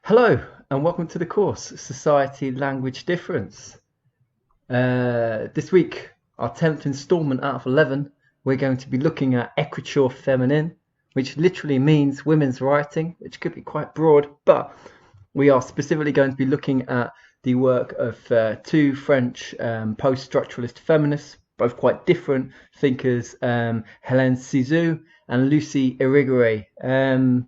Hello and welcome to the course Society Language Difference. This week, our 10th instalment out of 11, we're going to be looking at Écriture féminine, which literally means women's writing, which could be quite broad, but we are specifically going to be looking at the work of two French post-structuralist feminists, both quite different thinkers, Hélène Cixous and Lucy Irigaray.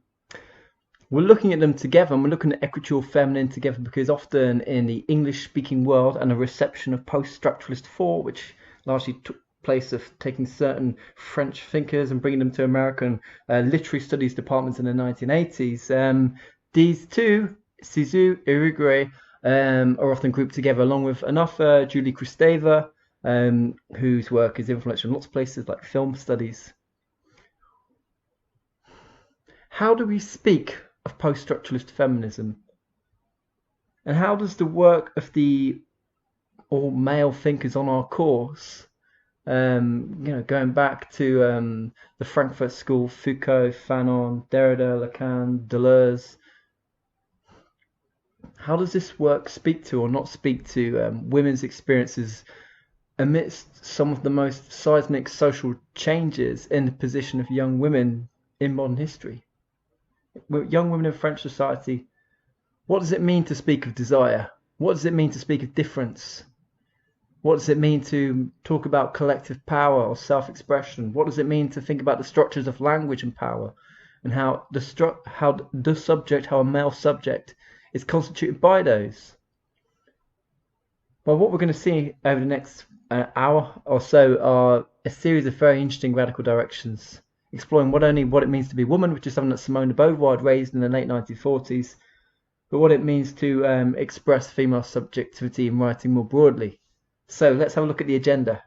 We're looking at them together, and we're looking at Écriture féminine together because often in the English-speaking world and a reception of post-structuralist thought, which largely took place of taking certain French thinkers and bringing them to American literary studies departments in the 1980s, these two, Cixous, Irigaray, are often grouped together along with another, Julie Kristeva, whose work is influential in lots of places like film studies. How do we speak of post-structuralist feminism, and how does the work of the all male thinkers on our course, going back to the Frankfurt School, Foucault, Fanon, Derrida, Lacan, Deleuze, how does this work speak to or not speak to women's experiences amidst some of the most seismic social changes in the position of young women in modern history? Young women in French society, what does it mean to speak of desire? What does it mean to speak of difference? What does it mean to talk about collective power or self-expression? What does it mean to think about the structures of language and power, and how a male subject is constituted by those? Well, what we're going to see over the next hour or so are a series of very interesting radical directions, exploring not only what it means to be a woman, which is something that Simone De Beauvoir had raised in the late 1940s, but what it means to express female subjectivity in writing more broadly. So let's have a look at the agenda.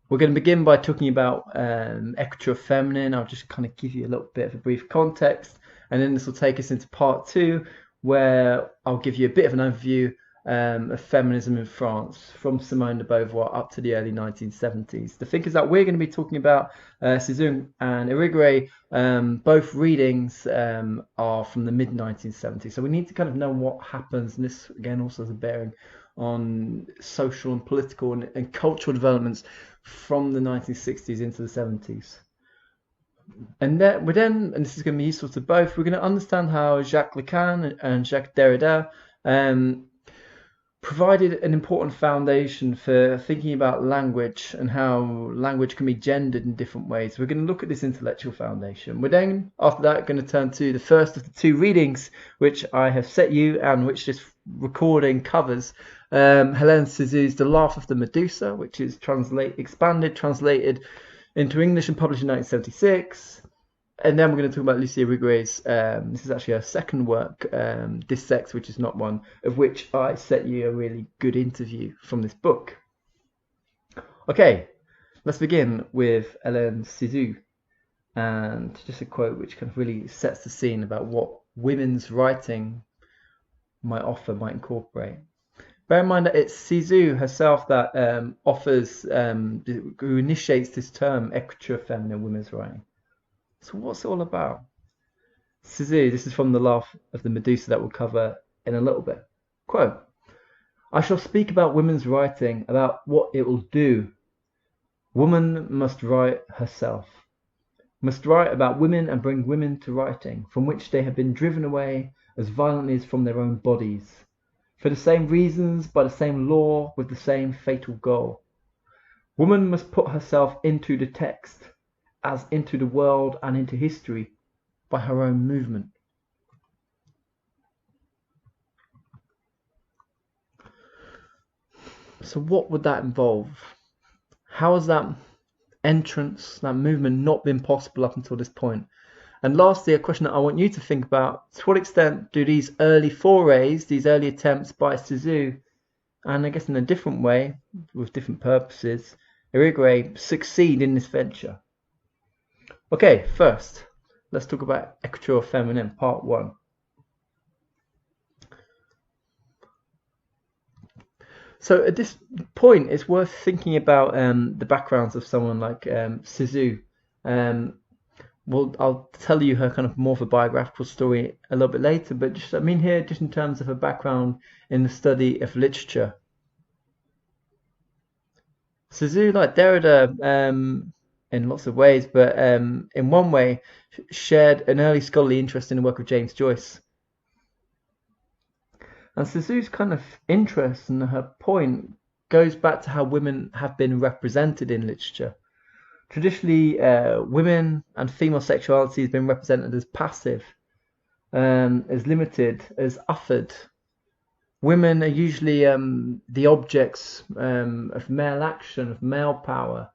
We're going to begin by talking about Écriture féminine. I'll just kind of give you a little bit of a brief context, and then this will take us into part two, where I'll give you a bit of an overview of feminism in France from Simone de Beauvoir up to the early 1970s. The thinkers that we're going to be talking about, Cixous and Irigaray, both readings are from the mid-1970s. So we need to kind of know what happens, and this again also has a bearing on social and political and cultural developments from the 1960s into the 70s. And this is going to be useful to both, we're going to understand how Jacques Lacan and Jacques Derrida provided an important foundation for thinking about language and how language can be gendered in different ways. We're going to look at this intellectual foundation. We're then, after that, going to turn to the first of the two readings, which I have set you and which this recording covers. Hélène Cixous' The Laugh of the Medusa, which is translated into English and published in 1976. And then we're going to talk about Lucy Irigaray's, this is actually her second work, Dissect, which is not one, of which I set you a really good interview from this book. Okay, let's begin with Hélène Cixous, and just a quote which kind of really sets the scene about what women's writing might incorporate. Bear in mind that it's Cixous herself that who initiates this term, Écriture féminine, women's writing. So what's it all about? Cixous, this is from The Laugh of the Medusa that we'll cover in a little bit. Quote, "I shall speak about women's writing, about what it will do. Woman must write herself, must write about women and bring women to writing, from which they have been driven away as violently as from their own bodies, for the same reasons, by the same law, with the same fatal goal. Woman must put herself into the text, as into the world and into history, by her own movement." So what would that involve? How has that entrance, that movement, not been possible up until this point? And lastly, a question that I want you to think about: to what extent do these early forays, these early attempts by Cixous, and I guess in a different way, with different purposes, Irigaray, succeed in this venture? Okay, first, let's talk about Écriture féminine, part one. So at this point, it's worth thinking about the backgrounds of someone like Cixous. I'll tell you her kind of more of a biographical story a little bit later, but just here just in terms of her background in the study of literature. Cixous, like Derrida, in lots of ways, but in one way, shared an early scholarly interest in the work of James Joyce. And Cixous' kind of interest and her point goes back to how women have been represented in literature. Traditionally, women and female sexuality has been represented as passive, as limited, as offered. Women are usually the objects of male action, of male power.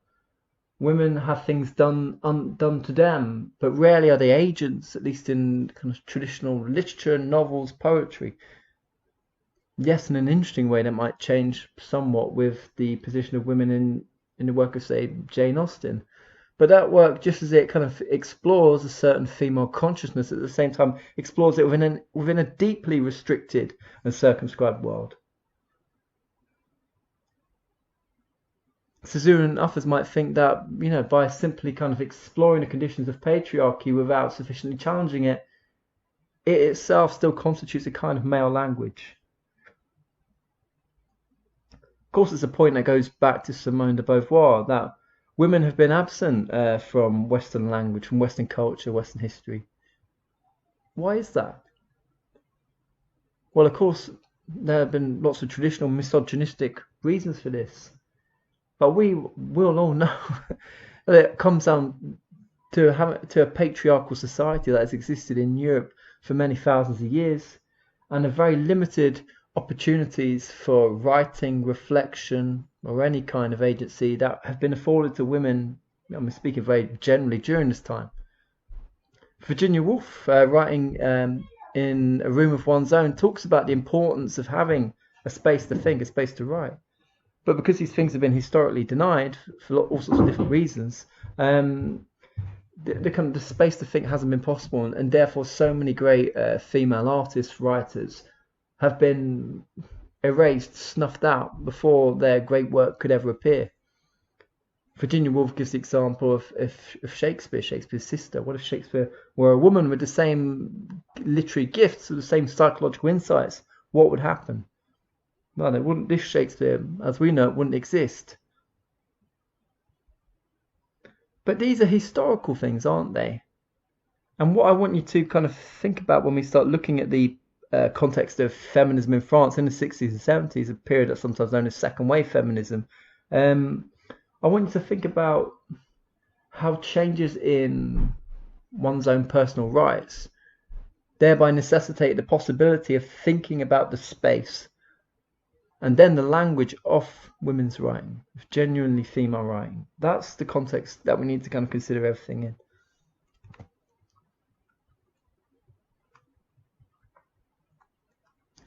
Women have things done to them, but rarely are they agents, at least in kind of traditional literature, novels, poetry. Yes, in an interesting way, that might change somewhat with the position of women in the work of, say, Jane Austen. But that work, just as it kind of explores a certain female consciousness, at the same time explores it within a deeply restricted and circumscribed world. Cixous and others might think that, by simply kind of exploring the conditions of patriarchy without sufficiently challenging it, it itself still constitutes a kind of male language. Of course, it's a point that goes back to Simone De Beauvoir, that women have been absent from Western language, from Western culture, Western history. Why is that? Well, of course, there have been lots of traditional misogynistic reasons for this. But we will all know that it comes down to a patriarchal society that has existed in Europe for many thousands of years, and a very limited opportunities for writing, reflection, or any kind of agency that have been afforded to women. I'm speaking very generally during this time. Virginia Woolf, writing in A Room of One's Own, talks about the importance of having a space to think, a space to write. But because these things have been historically denied for all sorts of different reasons, the space to think hasn't been possible, and therefore so many great female artists, writers, have been erased, snuffed out before their great work could ever appear. Virginia Woolf gives the example of Shakespeare, Shakespeare's sister. What if Shakespeare were a woman with the same literary gifts, with the same psychological insights? What would happen? Well, this Shakespeare, as we know, it wouldn't exist. But these are historical things, aren't they? And what I want you to kind of think about when we start looking at the context of feminism in France in the 60s and 70s, a period that's sometimes known as second wave feminism, I want you to think about how changes in one's own personal rights thereby necessitate the possibility of thinking about the space and then the language of women's writing, of genuinely female writing. That's the context that we need to kind of consider everything in.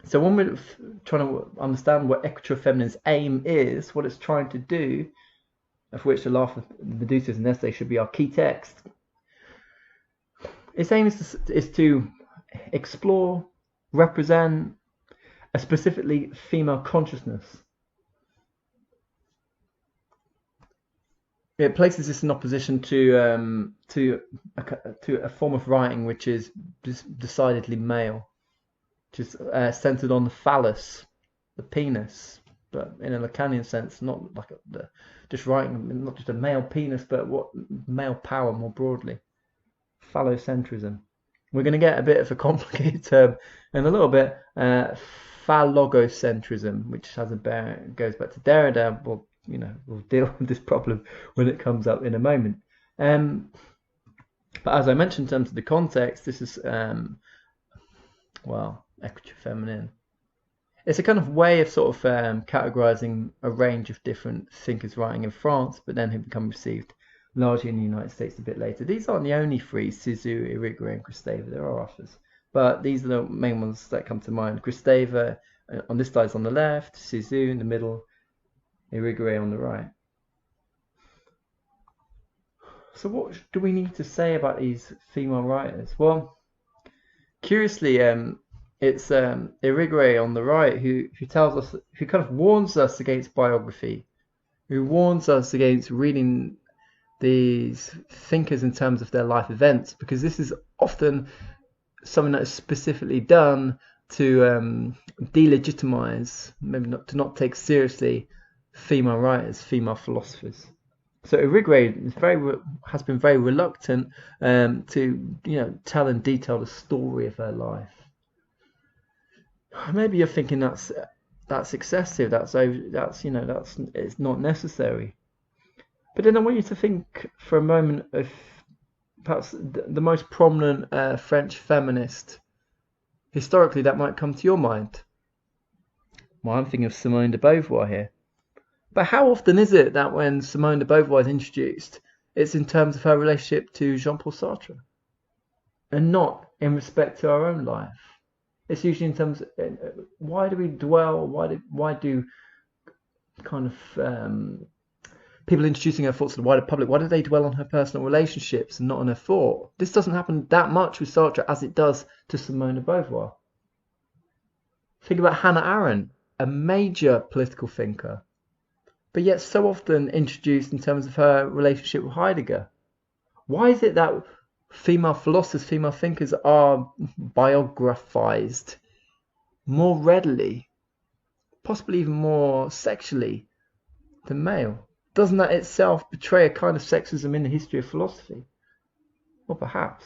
So when we're trying to understand what Écriture feminine's aim is, what it's trying to do, of which The Laugh of Medusa is an essay should be our key text, its aim is to explore, represent a specifically female consciousness. It places this in opposition to a form of writing which is decidedly male, which is centered on the phallus, the penis, but in a Lacanian sense, not like just writing, not just a male penis, but what male power more broadly. Phallocentrism. We're going to get a bit of a complicated term in a little bit. Phallogocentrism, which goes back to Derrida. We'll deal with this problem when it comes up in a moment. But as I mentioned, in terms of the context, this is Écriture feminine. It's a kind of way of sort of categorizing a range of different thinkers writing in France, but then who become received largely in the United States a bit later. These aren't the only three: Cixous, Irigaray, and Kristeva. There are others, but these are the main ones that come to mind. Kristeva on this side is on the left, Cixous in the middle, Irigaray on the right. So what do we need to say about these female writers? Well, curiously, it's Irigaray on the right who tells us, who kind of warns us against biography, who warns us against reading these thinkers in terms of their life events, because this is often something that is specifically done to delegitimize, maybe not to not take seriously female writers, female philosophers. So Irigaray has been very reluctant to tell in detail the story of her life. Maybe you're thinking that's excessive. That's it's not necessary. But then I want you to think for a moment of perhaps the most prominent French feminist historically that might come to your mind. Well, I'm thinking of Simone De Beauvoir here. But how often is it that when Simone De Beauvoir is introduced, it's in terms of her relationship to Jean-Paul Sartre, and not in respect to our own life? It's usually in terms of why do we dwell? Why do kind of people introducing her thoughts to the wider public? Why do they dwell on her personal relationships and not on her thought? This doesn't happen that much with Sartre as it does to Simone de Beauvoir. Think about Hannah Arendt, a major political thinker, but yet so often introduced in terms of her relationship with Heidegger. Why is it that female philosophers, female thinkers are biographized more readily, possibly even more sexually, than male? Doesn't that itself betray a kind of sexism in the history of philosophy? Or perhaps,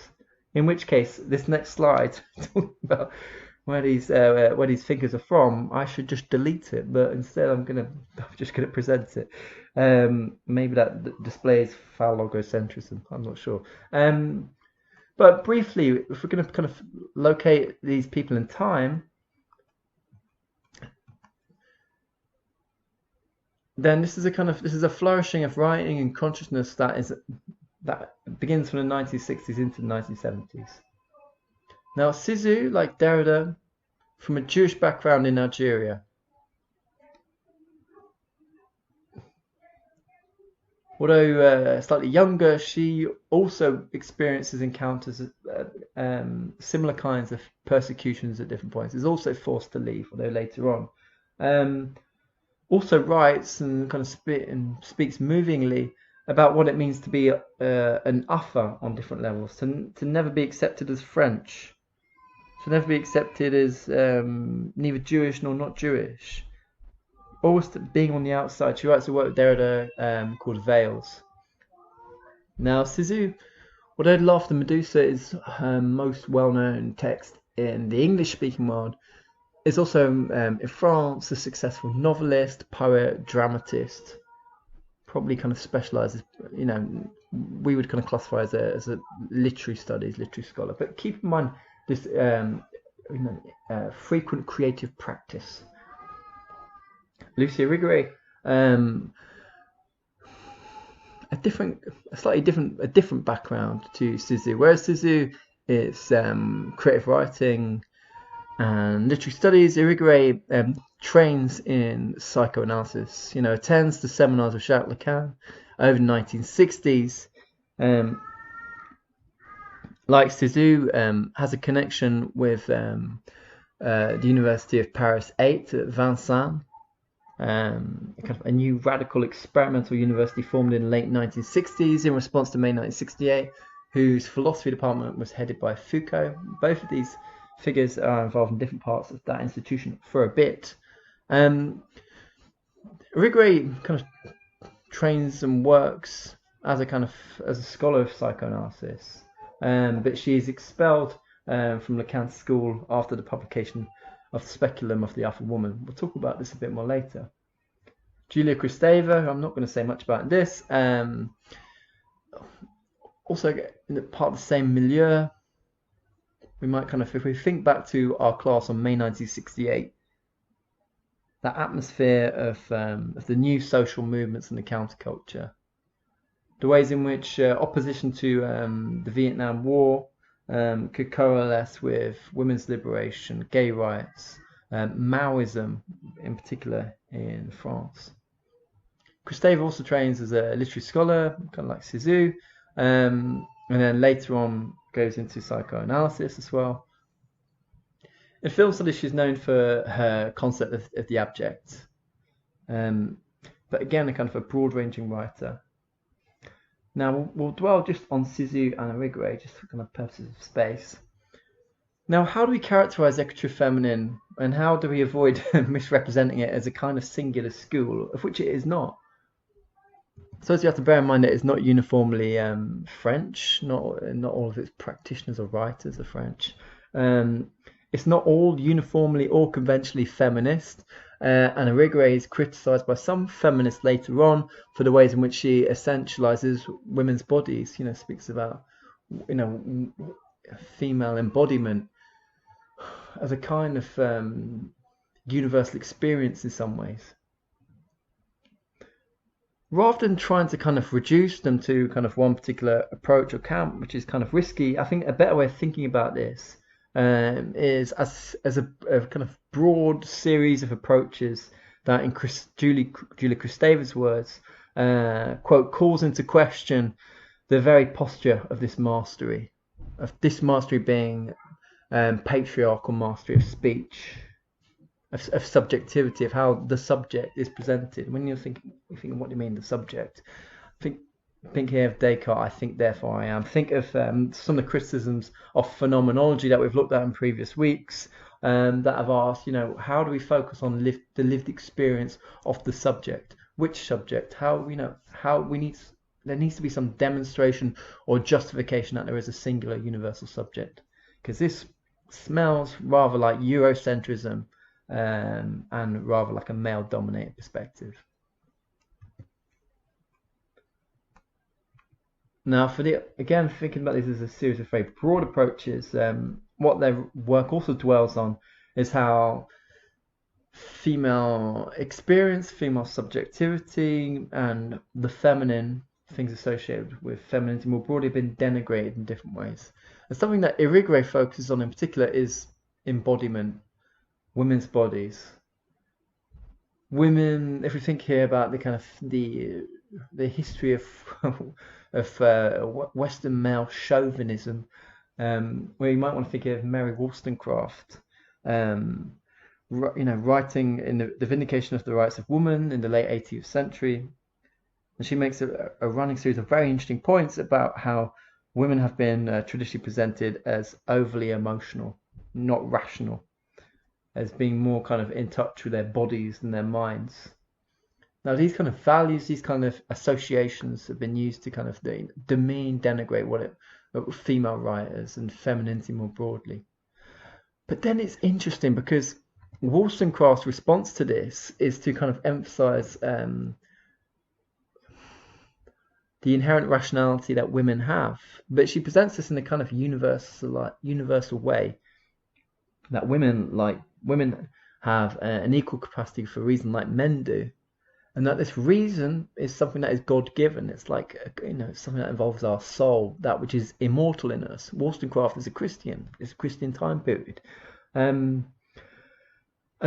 in which case, this next slide talking about where these thinkers are from, I should just delete it, but instead I'm just gonna present it. Maybe that displays phallogocentrism. I'm not sure. But briefly, if we're going to kind of locate these people in time, then this is a flourishing of writing and consciousness that begins from the 1960s into the 1970s. Now, Cixous, like Derrida, from a Jewish background in Algeria. Although slightly younger, she also experiences encounters similar kinds of persecutions at different points. Is also forced to leave, although later on. Also writes and kind of speaks movingly about what it means to be an Uffa on different levels, to never be accepted as French, to never be accepted as neither Jewish nor not Jewish. Always being on the outside. She writes a work with Derrida called Veils. Now, Cixous, although The Laughter of Medusa is her most well-known text in the English-speaking world, is also in France a successful novelist, poet, dramatist. Probably kind of specialises, we would kind of classify as a literary studies, literary scholar. But keep in mind this frequent creative practice. Lucy Irigaray, a different background to Cixous. Whereas Cixous is creative writing and literary studies, Irigaray trains in psychoanalysis. Attends the seminars of Jacques Lacan over the 1960s. Like Cixous, has a connection with the University of Paris 8 at Vincennes. Kind of a new radical experimental university formed in the late 1960s in response to May 1968, whose philosophy department was headed by Foucault. Both of these figures are involved in different parts of that institution for a bit. Irigaray kind of trains and works as a scholar of psychoanalysis, but she is expelled from Lacan's school after the publication of the Speculum of the Alpha Woman. We'll talk about this a bit more later. Julia Kristeva, I'm not going to say much about this, also part of the same milieu. We might kind of, if we think back to our class on May 1968, that atmosphere of the new social movements and the counterculture, the ways in which opposition to the Vietnam War could coalesce with women's liberation, gay rights, Maoism in particular in France. Kristeva also trains as a literary scholar, kind of like Cixous, and then later on goes into psychoanalysis as well. In film studies, she's known for her concept of the abject, but again, a kind of a broad-ranging writer. Now we'll dwell just on Cixous and Irigaray, just for kind of purposes of space. Now, how do we characterize Écriture feminine, and how do we avoid misrepresenting it as a kind of singular school, of which it is not? So you have to bear in mind that it's not uniformly French. Not all of its practitioners or writers are French. It's not all uniformly or conventionally feminist. And Irigaray is criticised by some feminists later on for the ways in which she essentializes women's bodies. Speaks about female embodiment as a kind of universal experience in some ways. Rather than trying to kind of reduce them to kind of one particular approach or camp, which is kind of risky, I think a better way of thinking about this is as a kind of broad series of approaches that, in Julia Kristeva's words, quote, calls into question the very posture of this mastery being patriarchal mastery of speech, of subjectivity, of how the subject is presented. When you're thinking, what do you mean the subject? Think here of Descartes, I think, therefore I am. Think of some of the criticisms of phenomenology that we've looked at in previous weeks, that have asked, how do we focus on the lived experience of the subject? Which subject? There needs to be some demonstration or justification that there is a singular universal subject, because this smells rather like Eurocentrism, and rather like a male-dominated perspective. Now, again, thinking about this as a series of very broad approaches, what their work also dwells on is how female experience, female subjectivity, and the feminine, things associated with femininity more broadly, have been denigrated in different ways. And something that Irigaray focuses on in particular is embodiment, women's bodies. Women, if we think here about the kind of the history of Western male chauvinism, where you might want to think of Mary Wollstonecraft, writing in the Vindication of the Rights of Woman in the late 18th century. And she makes a running series of very interesting points about how women have been traditionally presented as overly emotional, not rational, as being more kind of in touch with their bodies than their minds. Now, these kind of values, these kind of associations have been used to kind of demean, denigrate what female writers and femininity more broadly. But then it's interesting because Wollstonecraft's response to this is to kind of emphasize the inherent rationality that women have, but she presents this in a kind of universal way, that women have an equal capacity for reason like men do, and that this reason is something that is God-given. It's like something that involves our soul, that which is immortal in us. Wollstonecraft is a Christian. It's a Christian time period, and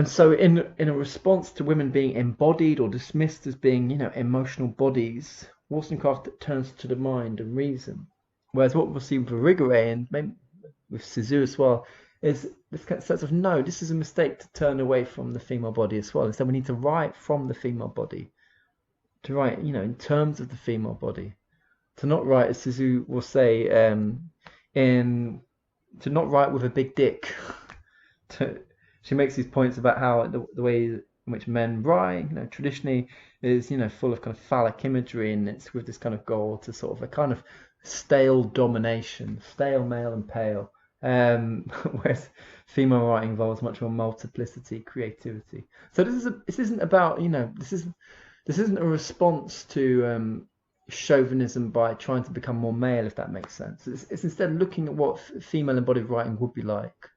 so in a response to women being embodied or dismissed as being emotional bodies, Wollstonecraft turns to the mind and reason. Whereas what we'll see with Irigaray and maybe with Cixous as well is this kind of sense of, no, this is a mistake to turn away from the female body as well. Instead, we need to write from the female body, to write, in terms of the female body, to not write, as Cixous will say, to not write with a big dick. She makes these points about how the way in which men write, traditionally is, full of kind of phallic imagery, and it's with this kind of goal to sort of a kind of stale domination, stale, male and pale. Whereas female writing involves much more multiplicity, creativity. So this isn't about this isn't a response to chauvinism by trying to become more male, if that makes sense. It's instead looking at what female embodied writing would be like.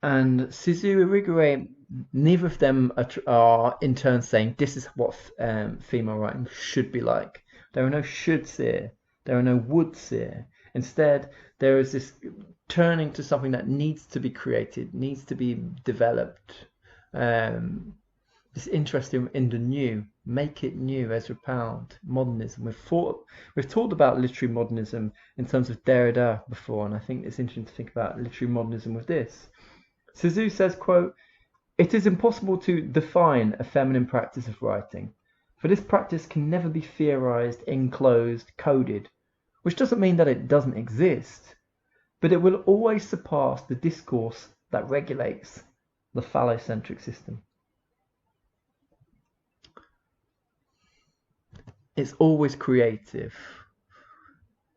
And Cixous, Irigaray, neither of them are in turn saying this is what female writing should be like. There are no shoulds here. There are no woulds here. Instead, there is this turning to something that needs to be created, needs to be developed. This interest in the new, make it new, Ezra Pound, modernism. We've talked about literary modernism in terms of Derrida before, and I think it's interesting to think about literary modernism with this. Cixous says, quote, "It is impossible to define a feminine practice of writing. For this practice can never be theorized, enclosed, coded, which doesn't mean that it doesn't exist, but it will always surpass the discourse that regulates the phallocentric system. It's always creative,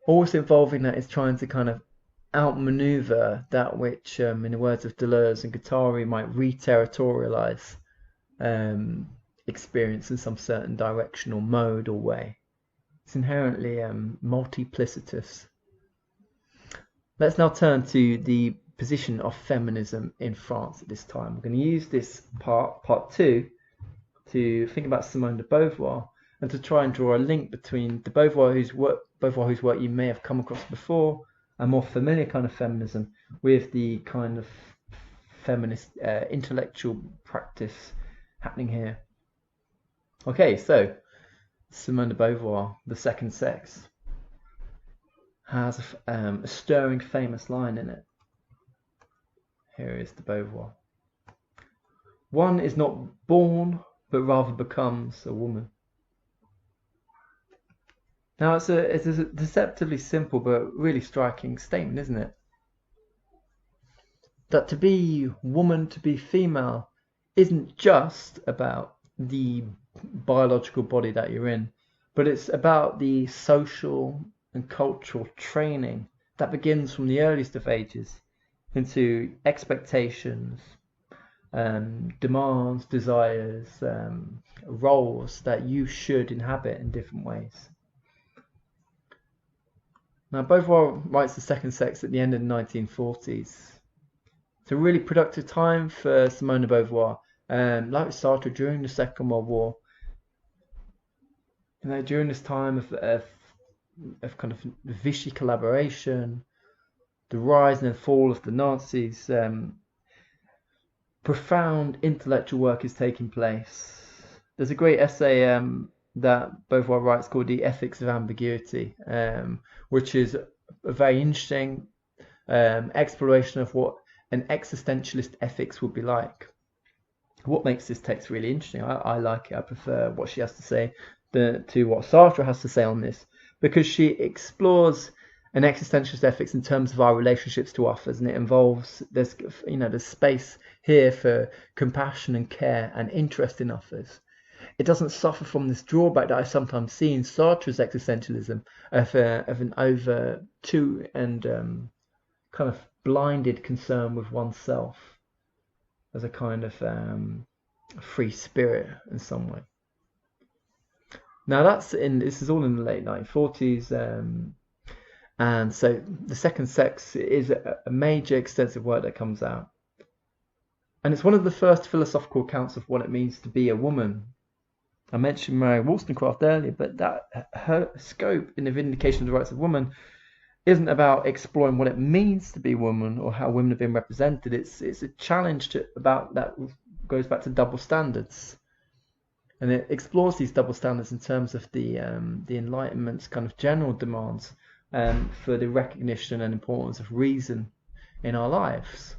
always involving that it's trying to kind of outmaneuver that which, in the words of Deleuze and Guattari, might re-territorialize experience in some certain direction or mode or way. It's inherently multiplicitous. Let's now turn to the position of feminism in France at this time. We're going to use this part 2, to think about Simone de Beauvoir and to try and draw a link between de Beauvoir, whose work you may have come across before, a more familiar kind of feminism, with the kind of feminist intellectual practice happening here. Okay, so Simone de Beauvoir, The Second Sex, has a stirring, famous line in it. Here is de Beauvoir. One is not born, but rather becomes a woman. Now, it's a deceptively simple but really striking statement, isn't it? That to be woman, to be female, isn't just about the biological body that you're in, but it's about the social and cultural training that begins from the earliest of ages into expectations, demands, desires, roles that you should inhabit in different ways. Now, Beauvoir writes The Second Sex at the end of the 1940s. It's a really productive time for Simone de Beauvoir, like Sartre during the Second World War. You know, during this time of kind of Vichy collaboration, the rise and fall of the Nazis, profound intellectual work is taking place. There's a great essay that Beauvoir writes called The Ethics of Ambiguity, which is a very interesting exploration of what an existentialist ethics would be like. What makes this text really interesting? I like it. I prefer what she has to say to what Sartre has to say on this, because she explores an existentialist ethics in terms of our relationships to others, and it involves there's space here for compassion and care and interest in others. It doesn't suffer from this drawback that I sometimes see in Sartre's existentialism of an over to and kind of blinded concern with oneself as a kind of free spirit in some way. Now this is all in the late 1940s, and so The Second Sex is a major extensive work that comes out, and it's one of the first philosophical accounts of what it means to be a woman. I mentioned Mary Wollstonecraft earlier, but that her scope in the vindication of the rights of woman isn't about exploring what it means to be a woman or how women have been represented. It's a challenge about that goes back to double standards, and it explores these double standards in terms of the Enlightenment's kind of general demands for the recognition and importance of reason in our lives.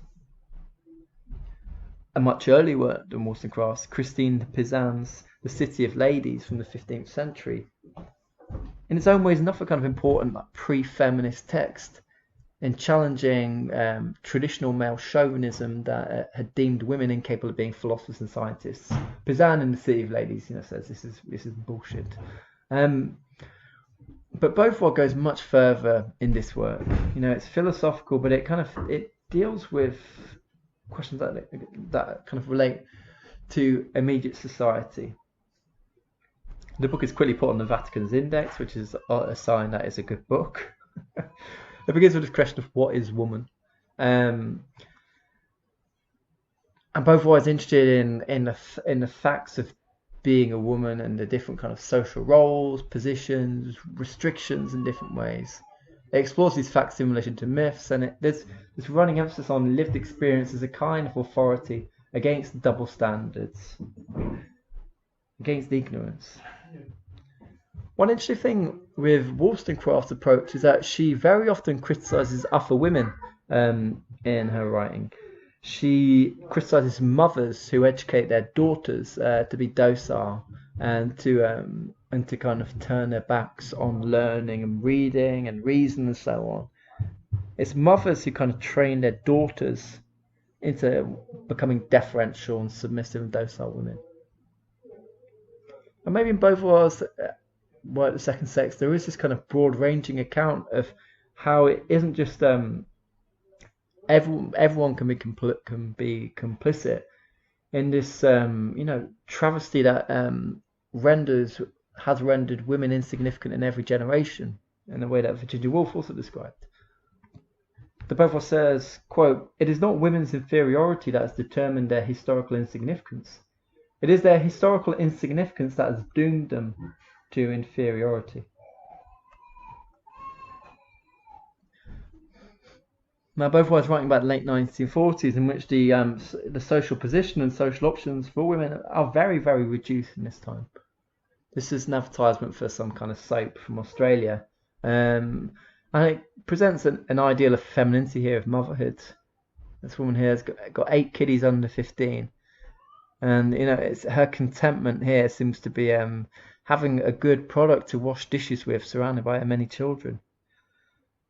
A much earlier work than Wollstonecraft's, Christine Pizan's The City of Ladies from the 15th century, in its own way is another kind of important pre-feminist text in challenging traditional male chauvinism that had deemed women incapable of being philosophers and scientists. Pizan in The City of Ladies, says this is bullshit. But Beauvoir goes much further in this work. It's philosophical, but it deals with questions that kind of relate to immediate society. The book is quickly put on the Vatican's index, which is a sign that it's a good book. It begins with this question of what is woman, and Beauvoir is interested in the facts of being a woman and the different kind of social roles, positions, restrictions in different ways. It explores these facts in relation to myths, and there's this running emphasis on lived experience as a kind of authority against double standards, against ignorance. One interesting thing with Wollstonecraft's approach is that she very often criticizes other women in her writing. She criticizes mothers who educate their daughters to be docile and to kind of turn their backs on learning and reading and reason and so on. It's mothers who kind of train their daughters into becoming deferential and submissive and docile women. And maybe in both worlds, the second sex, there is this kind of broad-ranging account of how it isn't just everyone can be complicit in this travesty that has rendered women insignificant in every generation, in the way that Virginia Woolf also described. De Beauvoir says, quote, "It is not women's inferiority that has determined their historical insignificance. It is their historical insignificance that has doomed them to inferiority." Now, Beauvoir is writing about the late 1940s, in which the social position and social options for women are very, very reduced in this time. This is an advertisement for some kind of soap from Australia. And it presents an ideal of femininity here, of motherhood. This woman here has got 8 kiddies under 15. And, it's her contentment here seems to be having a good product to wash dishes with, surrounded by many children.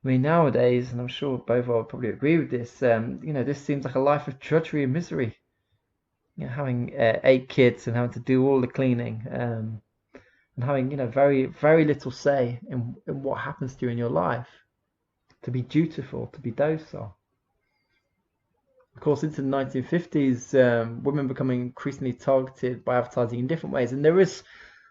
I mean, nowadays, and I'm sure Beauvoir would probably agree with this, this seems like a life of drudgery and misery. Having 8 kids and having to do all the cleaning, and having, very, very little say in what happens to you in your life. To be dutiful, to be docile. Of course, into the 1950s, women becoming increasingly targeted by advertising in different ways, and there is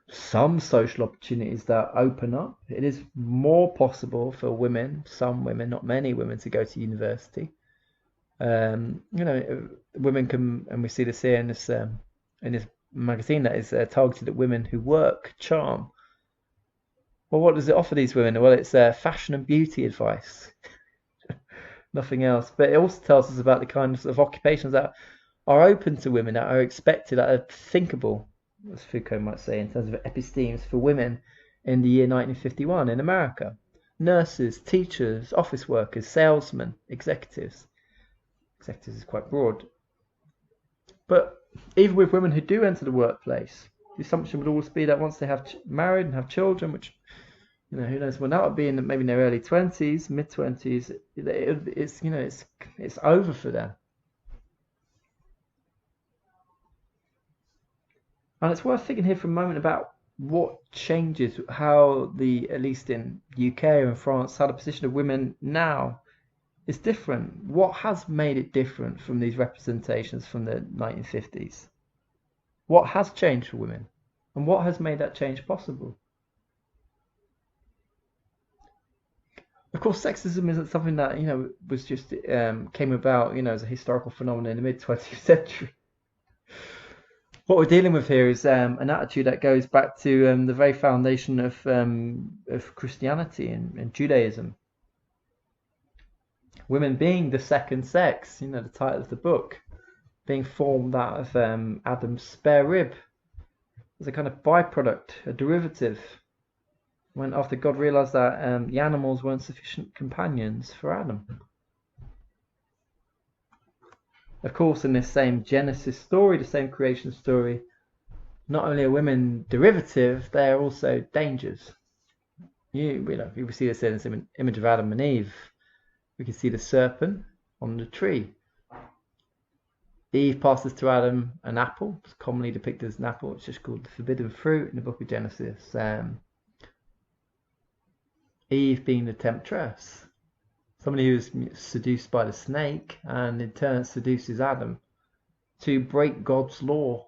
some social opportunities that open up. It is more possible for women, some women, not many women, to go to university. Women can, and we see this here in this magazine that is targeted at women who work, charm. Well, what does it offer these women? Well, it's fashion and beauty advice. Nothing else. But it also tells us about the kinds of occupations that are open to women, that are expected, that are thinkable, as Foucault might say, in terms of epistemes for women in the year 1951 in America. Nurses, teachers, office workers, salesmen, executives. Executives is quite broad. But even with women who do enter the workplace, the assumption would always be that once they have married and have children, which, who knows when that would be, maybe in their early 20s, mid-20s, it's over for them. And it's worth thinking here for a moment about what changes, how at least in UK and France, how the position of women now is different. What has made it different from these representations from the 1950s? What has changed for women? And what has made that change possible? Of course, sexism isn't something that, was just, came about, as a historical phenomenon in the mid-20th century. What we're dealing with here is an attitude that goes back to the very foundation of Christianity and Judaism. Women being the second sex, the title of the book, being formed out of Adam's spare rib as a kind of byproduct, a derivative. When after God realized that the animals weren't sufficient companions for Adam. Of course, in this same Genesis story, the same creation story, not only are women derivative, they are also dangers. You see this in this image of Adam and Eve. We can see the serpent on the tree. Eve passes to Adam an apple. It's commonly depicted as an apple. It's just called the forbidden fruit in the book of Genesis. Eve being the temptress. Somebody who is seduced by the snake and in turn seduces Adam to break God's law,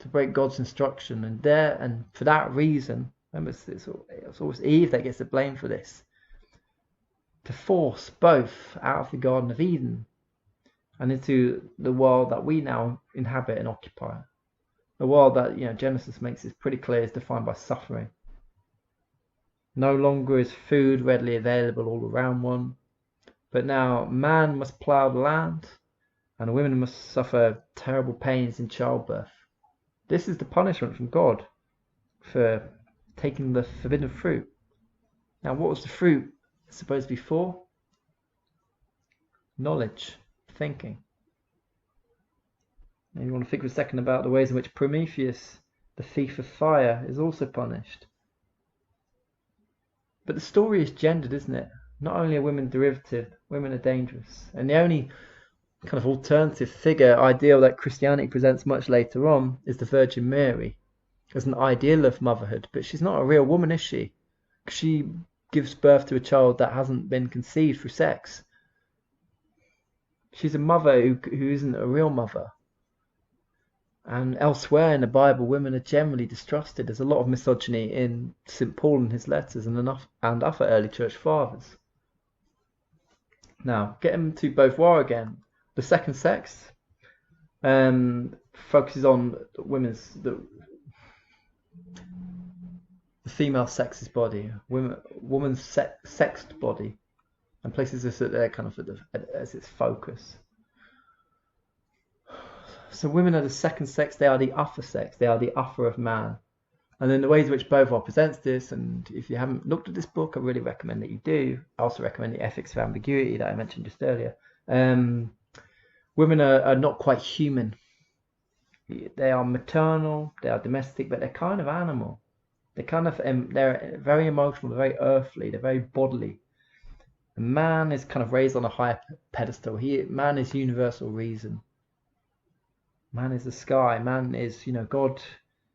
to break God's instruction. And for that reason, remember, it's always Eve that gets the blame for this. To force both out of the Garden of Eden and into the world that we now inhabit and occupy. A world that, Genesis makes it pretty clear is defined by suffering. No longer is food readily available all around one, but now man must plough the land and women must suffer terrible pains in childbirth. This is the punishment from God for taking the forbidden fruit. Now, what was the fruit supposed to be for? Knowledge, thinking. Maybe you want to think for a second about the ways in which Prometheus The thief of fire is also punished. But the story is gendered, isn't it? Not only are women derivative, women are dangerous. And the only kind of alternative figure ideal that Christianity presents much later on is the Virgin Mary as an ideal of motherhood. But she's not a real woman, is she? She gives birth to a child that hasn't been conceived through sex. She's a mother who isn't a real mother. And elsewhere in the Bible, women are generally distrusted. There's a lot of misogyny in St. Paul and his letters and other early church fathers. Now, getting to Beauvoir again, the second sex focuses on the female sex's body, woman's sexed body, and places this at their kind of as its focus. So women are the second sex, they are the upper sex, they are the upper of man. And then the ways in which Beauvoir presents this, and if you haven't looked at this book, I really recommend that you do. I also recommend the Ethics of Ambiguity that I mentioned just earlier. Women are not quite human. They are maternal, they are domestic, but they're kind of animal. They're very emotional, they're very earthly, they're very bodily. And man is kind of raised on a higher pedestal. Man is universal reason. Man is the sky. Man is, God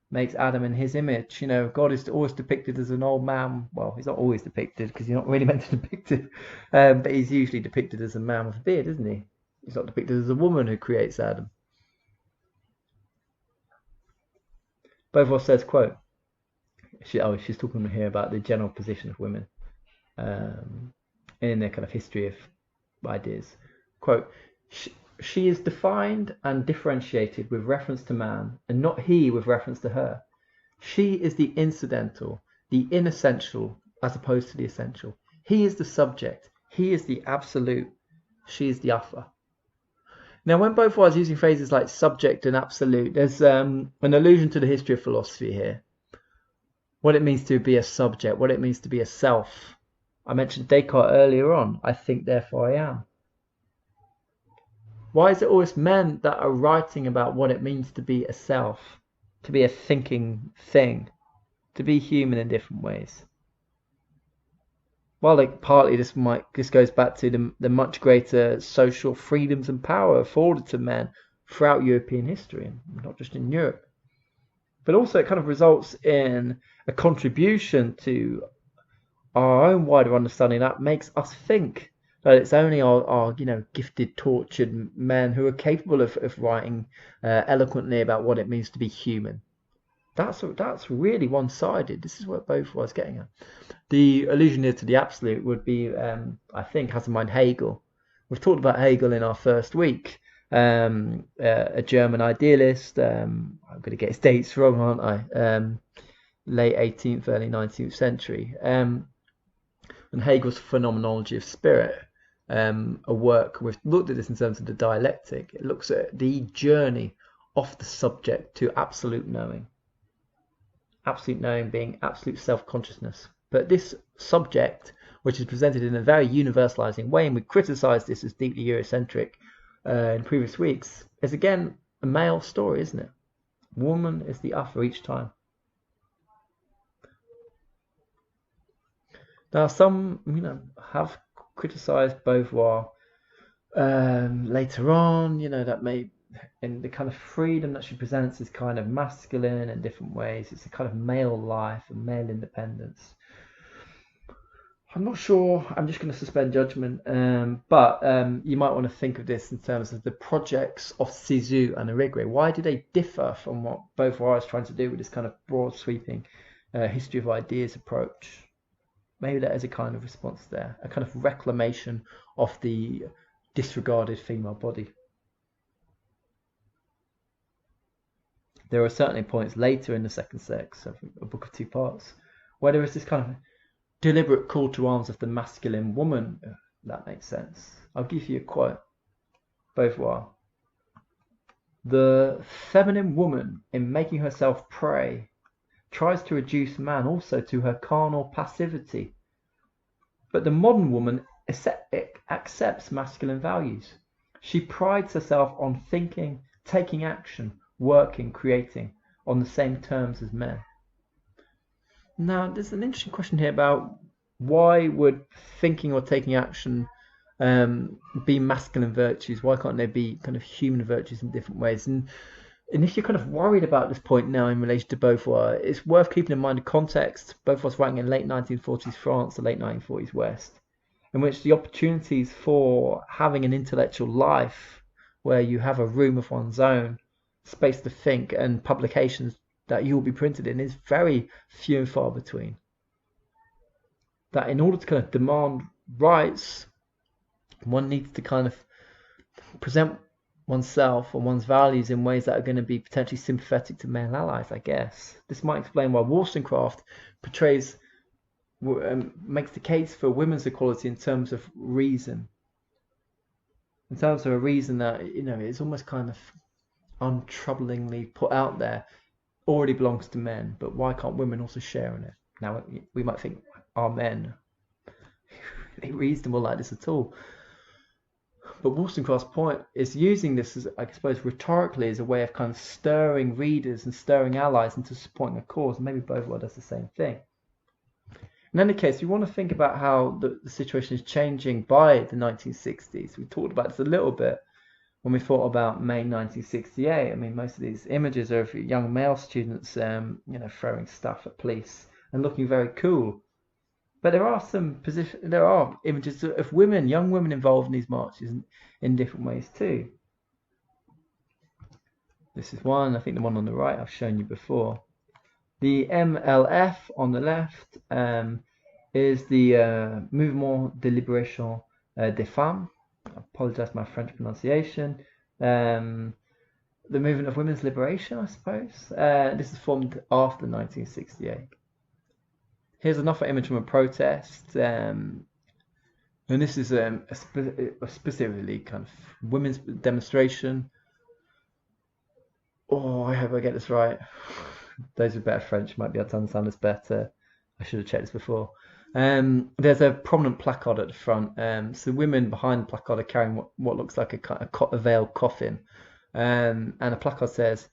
makes Adam in his image. God is always depicted as an old man. Well, he's not always depicted because he's not really meant to depict it. But he's usually depicted as a man with a beard, isn't he? He's not depicted as a woman who creates Adam. Beauvoir says, quote, she's talking here about the general position of women in their kind of history of ideas. Quote, she is defined and differentiated with reference to man, and not he with reference to her. She is the incidental, the inessential, as opposed to the essential. He is the subject. He is the absolute. She is the upper. Now, when Beauvoir is using phrases like subject and absolute, there's an allusion to the history of philosophy here. What it means to be a subject, what it means to be a self. I mentioned Descartes earlier on. I think, therefore I am. Why is it always men that are writing about what it means to be a self, to be a thinking thing, to be human in different ways? Well, partly this goes back to the much greater social freedoms and power afforded to men throughout European history, not just in Europe. But also it kind of results in a contribution to our own wider understanding that makes us think that it's only our gifted, tortured men who are capable of writing eloquently about what it means to be human. That's really one-sided. This is what Beauvoir is getting at. The allusion here to the absolute would be, I think, has in mind Hegel. We've talked about Hegel in our first week. A German idealist. I'm going to get his dates wrong, aren't I? Late 18th, early 19th century. And Hegel's Phenomenology of Spirit, a work, we've looked at this in terms of the dialectic. It looks at the journey of the subject to absolute knowing. Absolute knowing being absolute self-consciousness. But this subject, which is presented in a very universalizing way, and we criticized this as deeply Eurocentric in previous weeks, is again a male story, isn't it? Woman is the upper each time. Now, some, have criticized Beauvoir later on, that may, in the kind of freedom that she presents is kind of masculine in different ways. It's a kind of male life and male independence. I'm not sure. I'm just going to suspend judgment. But you might want to think of this in terms of the projects of Cixous and Irigaray. Why do they differ from what Beauvoir is trying to do with this kind of broad sweeping history of ideas approach? Maybe that is a kind of response there, a kind of reclamation of the disregarded female body. There are certainly points later in the second sex, a book of two parts, where there is this kind of deliberate call to arms of the masculine woman. If that makes sense. I'll give you a quote. Beauvoir. The feminine woman, in making herself prey, tries to reduce man also to her carnal passivity. But the modern woman accepts masculine values. She prides herself on thinking, taking action, working, creating, on the same terms as men. Now, there's an interesting question here about why would thinking or taking action be masculine virtues? Why can't they be kind of human virtues in different ways? And if you're kind of worried about this point now in relation to Beauvoir, it's worth keeping in mind the context. Beauvoir's writing in late 1940s France, the late 1940s West, in which the opportunities for having an intellectual life where you have a room of one's own, space to think, and publications that you will be printed in is very few and far between. That in order to kind of demand rights, one needs to kind of present oneself or one's values in ways that are going to be potentially sympathetic to male allies, I guess. This might explain why Wollstonecraft makes the case for women's equality in terms of reason. In terms of a reason that, is almost kind of untroublingly put out there, already belongs to men, but why can't women also share in it? Now, we might think, are men really reasonable like this at all? But Wollstonecraft's point is using this, as I suppose, rhetorically as a way of kind of stirring readers and stirring allies into supporting a cause. And maybe Beauvoir does the same thing. In any case, we want to think about how the situation is changing by the 1960s. We talked about this a little bit when we thought about May 1968. I mean, most of these images are of young male students, throwing stuff at police and looking very cool. But there are images of women, young women involved in these marches in different ways too. This is one, I think the one on the right I've shown you before. The MLF on the left is the Mouvement de Libération des Femmes. I apologize for my French pronunciation. The movement of women's liberation, I suppose. This is formed after 1968. Here's another image from a protest, and this is a specifically kind of women's demonstration. Oh, I hope I get this right. Those with better French might be able to understand this better. I should have checked this before. There's a prominent placard at the front. So women behind the placard are carrying what looks like a veiled coffin. And the placard says,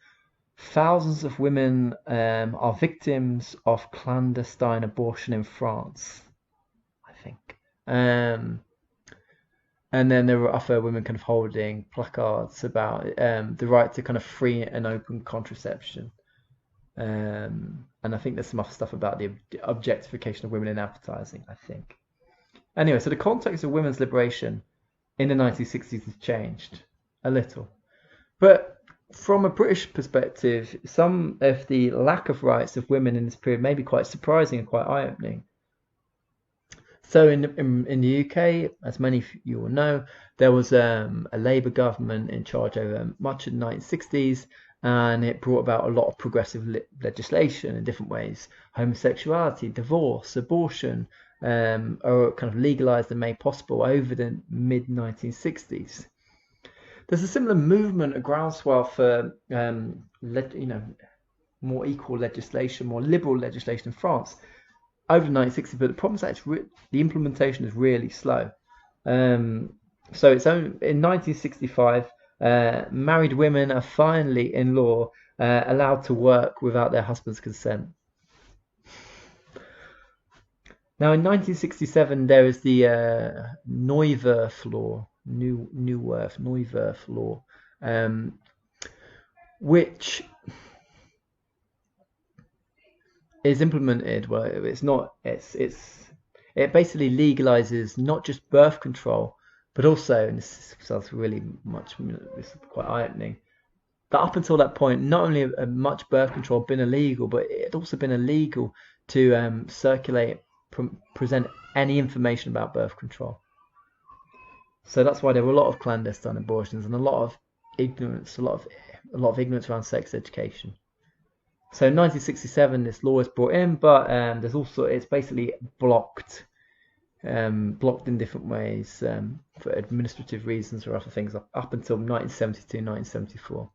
"Thousands of women are victims of clandestine abortion in France," I think. And then there were other women kind of holding placards about the right to kind of free and open contraception. And I think there's some other stuff about the objectification of women in advertising, I think. Anyway, so the context of women's liberation in the 1960s has changed a little. But from a British perspective, some of the lack of rights of women in this period may be quite surprising and quite eye-opening. So in the UK, as many of you will know, there was a Labour government in charge over much of the 1960s, and it brought about a lot of progressive legislation in different ways. Homosexuality, divorce, abortion are kind of legalised and made possible over the mid-1960s. There's a similar movement, a groundswell for more equal legislation, more liberal legislation in France over the 1960s, but the problem is that the implementation is really slow. So it's only in 1965, married women are finally in law allowed to work without their husband's consent. Now in 1967 there is the Neuwirth law, Neuwirth law, which is implemented. Well, it basically legalizes not just birth control, but also, and this sounds really much, this is quite eye-opening, that up until that point, not only had much birth control been illegal, but it had also been illegal to circulate, present any information about birth control. So that's why there were a lot of clandestine abortions and a lot of ignorance, a lot of ignorance around sex education. So in 1967, this law is brought in, but it's basically blocked in different ways for administrative reasons or other things up until 1972, 1974.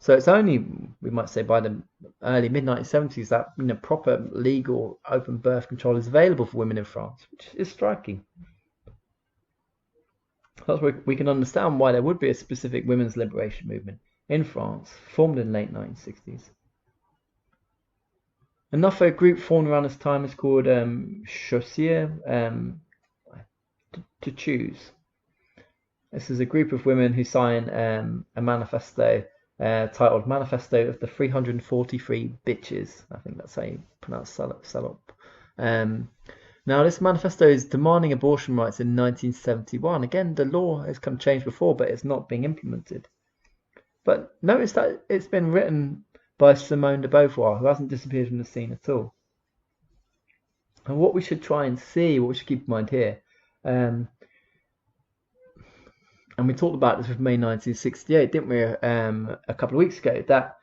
So it's only, we might say, by the early mid-1970s that proper legal open birth control is available for women in France, which is striking. That's where we can understand why there would be a specific women's liberation movement in France formed in the late 1960s. Another group formed around this time is called Chaussure, to choose. This is a group of women who sign a manifesto titled Manifesto of the 343 Bitches. I think that's how you pronounce Salop. Now, this manifesto is demanding abortion rights in 1971. Again, the law has kind of changed before, but it's not being implemented. But notice that it's been written by Simone De Beauvoir, who hasn't disappeared from the scene at all. And what we should try and see, what we should keep in mind here, and we talked about this with May 1968, didn't we, a couple of weeks ago, that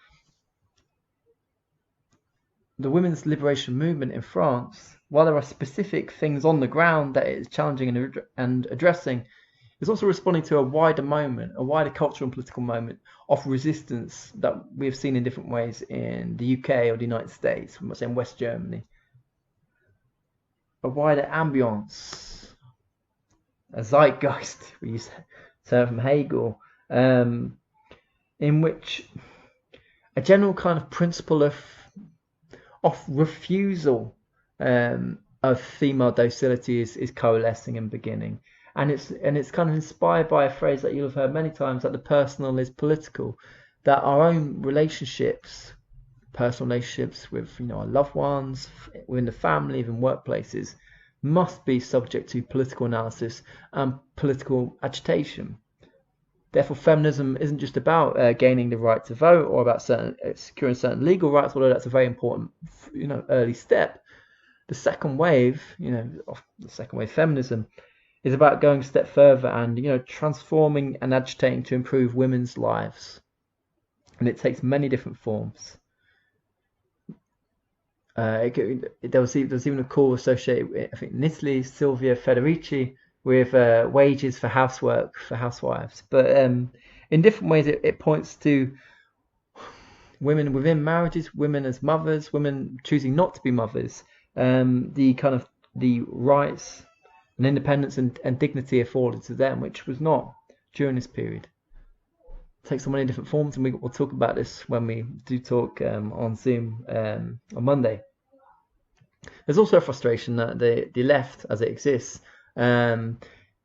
the women's liberation movement in France, while there are specific things on the ground that it is challenging and addressing, is also responding to a wider moment, a wider cultural and political moment of resistance that we have seen in different ways in the UK or the United States, we might say in West Germany. A wider ambience, a zeitgeist, we use term from Hegel, in which a general kind of principle of refusal of female docility is coalescing and beginning, and it's kind of inspired by a phrase that you'll have heard many times, that the personal is political, that our own relationships, personal relationships with our loved ones, within the family, even workplaces, must be subject to political analysis and political agitation. Therefore, feminism isn't just about gaining the right to vote or about securing certain legal rights, although that's a very important, early step. The second wave, of the second wave feminism, is about going a step further and transforming and agitating to improve women's lives, and it takes many different forms. There was even a call associated with, I think, in Italy, Silvia Federici, with wages for housework for housewives. But in different ways, it points to women within marriages, women as mothers, women choosing not to be mothers, the rights and independence and dignity afforded to them, which was not during this period. It takes so many different forms, and we'll talk about this when we do talk on Zoom on Monday. There's also a frustration that the left, as it exists,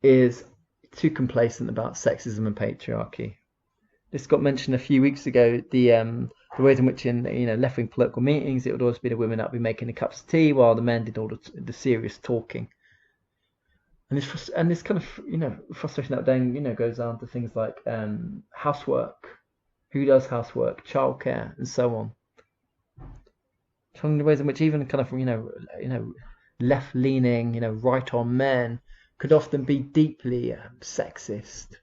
is too complacent about sexism and patriarchy. This got mentioned a few weeks ago. The ways in which in left-wing political meetings it would always be the women that would be making the cups of tea while the men did all the serious talking. And this kind of frustration that then goes on to things like housework, who does housework, childcare, and so on. Some of the ways in which even kind of left-leaning right-on men could often be deeply sexist,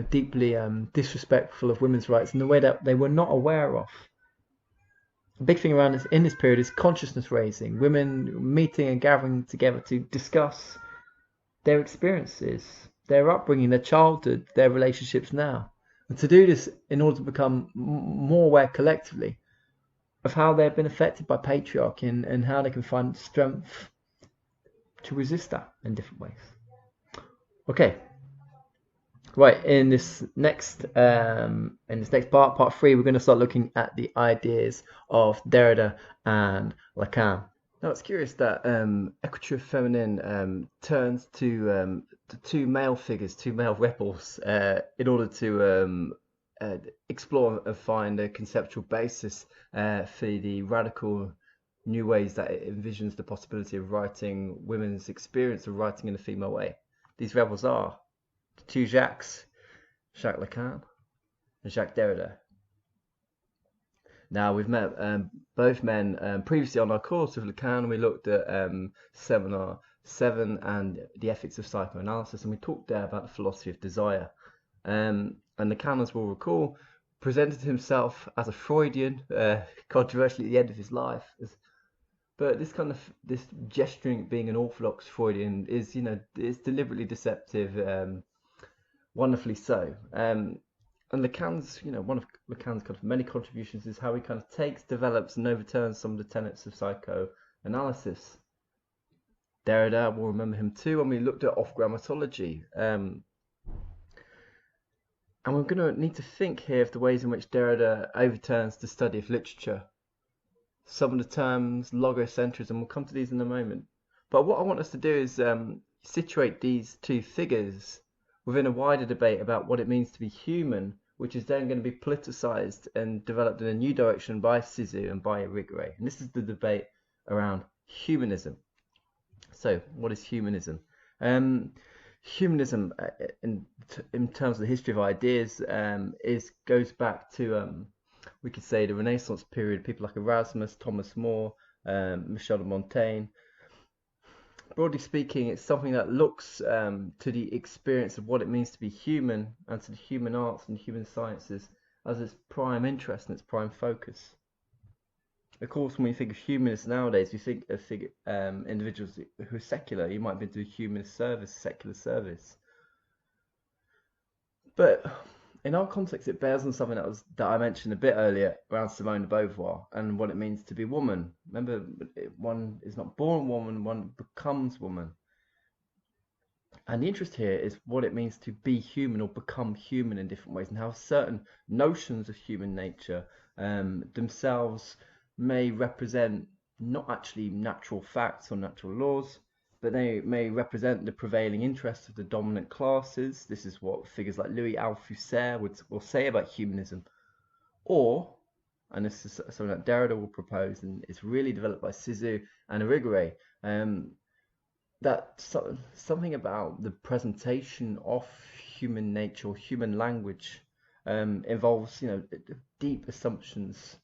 deeply disrespectful of women's rights in the way that they were not aware of. A big thing around this in this period is consciousness raising, women meeting and gathering together to discuss their experiences, their upbringing, their childhood, their relationships now, and to do this in order to become more aware collectively of how they've been affected by patriarchy and how they can find strength to resist that in different ways. Okay, right. In this next part 3, we're going to start looking at the ideas of Derrida and Lacan. Now, it's curious that Écriture féminine turns to two male figures, two male rebels, in order to explore and find a conceptual basis for the radical new ways that it envisions the possibility of writing women's experience of writing in a female way. These rebels are the two Jacques Lacan and Jacques Derrida. Now, we've met both men previously on our course with Lacan. We looked at Seminar 7 and the ethics of psychoanalysis, and we talked there about the philosophy of desire. And Lacan, as we'll recall, presented himself as a Freudian, controversially at the end of his life. But this gesturing being an orthodox Freudian is deliberately deceptive, wonderfully so. And Lacan's, one of Lacan's kind of many contributions is how he kind of takes, develops, and overturns some of the tenets of psychoanalysis. Derrida, we'll remember him too when we looked at off-grammatology. And we're going to need to think here of the ways in which Derrida overturns the study of literature. some of the terms, logocentrism. We'll come to these in a moment. But what I want us to do is situate these two figures within a wider debate about what it means to be human, which is then going to be politicized and developed in a new direction by Cixous and by Irigaray. And this is the debate around humanism. So, what is humanism? Humanism, in terms of the history of ideas, goes back to we could say the Renaissance period. People like Erasmus, Thomas More, Michel de Montaigne. Broadly speaking, it's something that looks to the experience of what it means to be human and to the human arts and human sciences as its prime interest and its prime focus. Of course, when you think of humanists nowadays, you think of individuals who are secular. You might be doing humanist service, secular service. But in our context, it bears on something that I mentioned a bit earlier around Simone De Beauvoir and what it means to be woman. Remember, one is not born woman, one becomes woman. And the interest here is what it means to be human or become human in different ways, and how certain notions of human nature themselves may represent not actually natural facts or natural laws, but they may represent the prevailing interests of the dominant classes. This is what figures like Louis Althusser will say about humanism. Or, and this is something that Derrida will propose, and it's really developed by Cixous and Irigaray, that something about the presentation of human nature or human language involves, deep assumptions,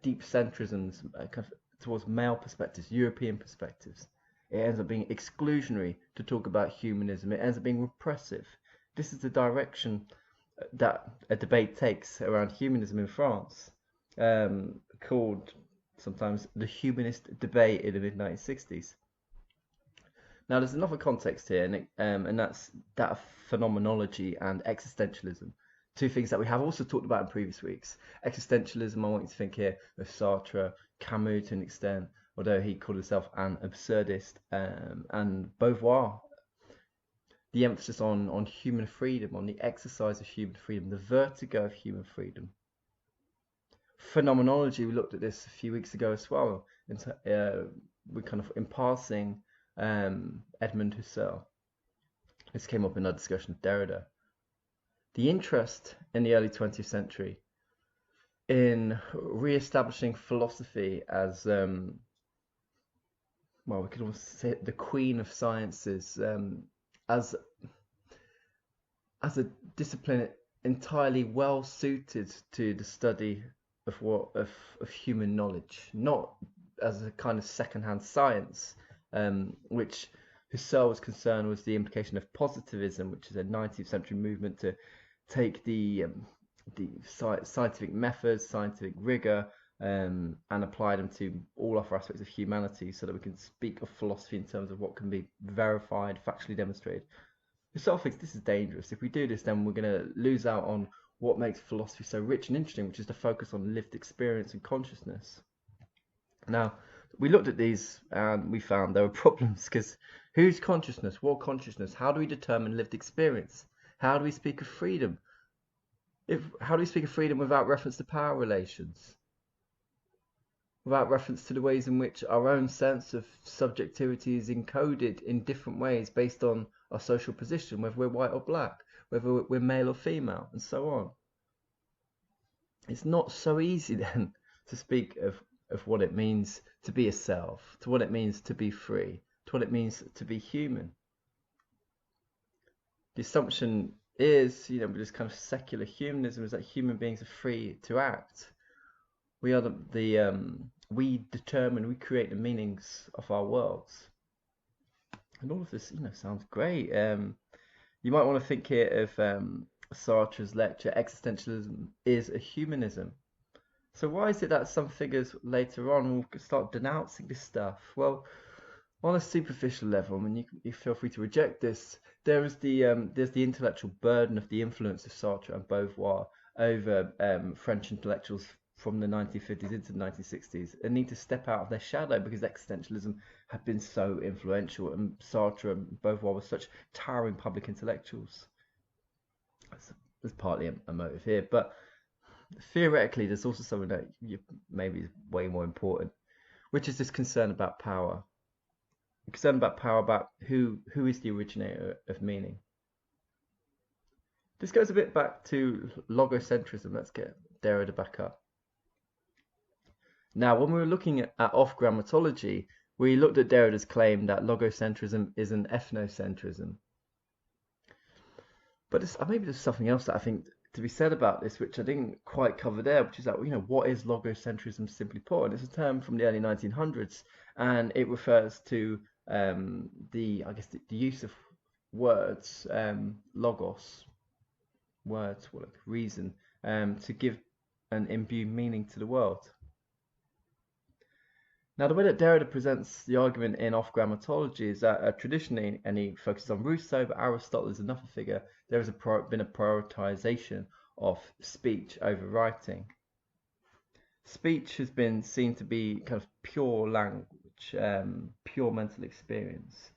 deep centrisms kind of towards male perspectives, European perspectives. It ends up being exclusionary to talk about humanism. It ends up being repressive. This is the direction that a debate takes around humanism in France, called sometimes the humanist debate in the mid-1960s. Now, there's another context here, and that's that of phenomenology and existentialism. Two things that we have also talked about in previous weeks. Existentialism, I want you to think here of Sartre, Camus to an extent, although he called himself an absurdist, and Beauvoir. The emphasis on human freedom, on the exercise of human freedom, the vertigo of human freedom. Phenomenology, we looked at this a few weeks ago as well. We kind of, in passing, Edmund Husserl. This came up in our discussion of Derrida. The interest in the early 20th century in re-establishing philosophy as, we could almost say the queen of sciences, as a discipline entirely well suited to the study of human knowledge, not as a kind of second-hand science, which Husserl was concerned was the implication of positivism, which is a 19th century movement to take the scientific methods, scientific rigor, and apply them to all other aspects of humanity, so that we can speak of philosophy in terms of what can be verified, factually demonstrated. Husserl thinks this is dangerous. If we do this, then we're going to lose out on what makes philosophy so rich and interesting, which is to focus on lived experience and consciousness. Now, we looked at these and we found there were problems, because whose consciousness? What consciousness? How do we determine lived experience? How do we speak of freedom? How do we speak of freedom without reference to power relations? Without reference to the ways in which our own sense of subjectivity is encoded in different ways based on our social position, whether we're white or black, whether we're male or female, and so on. It's not so easy then to speak of what it means to be a self, to what it means to be free, to what it means to be human. The assumption is, with this kind of secular humanism, is that human beings are free to act. We are we determine, we create the meanings of our worlds. And all of this, sounds great. You might want to think here of Sartre's lecture, Existentialism is a Humanism. So why is it that some figures later on will start denouncing this stuff? Well, on a superficial level, you feel free to reject this. There's the intellectual burden of the influence of Sartre and Beauvoir over French intellectuals from the 1950s into the 1960s, and need to step out of their shadow because existentialism had been so influential, and Sartre and Beauvoir were such towering public intellectuals. There's partly a motive here, but theoretically, there's also something that maybe is way more important, which is this concern about power. Concern about power, about who is the originator of meaning. This goes a bit back to logocentrism. Let's get Derrida back up. Now, when we were looking at off-grammatology, we looked at Derrida's claim that logocentrism is an ethnocentrism. But maybe there's something else that I think to be said about this, which I didn't quite cover there, which is that, what is logocentrism simply put? And it's a term from the early 1900s, and it refers to the use of words, logos, words, like reason, to give and imbue meaning to the world. Now, the way that Derrida presents the argument in off-grammatology is that traditionally, and he focuses on Rousseau, but Aristotle is another figure, there has been a prioritization of speech over writing. Speech has been seen to be kind of pure language, pure mental experience,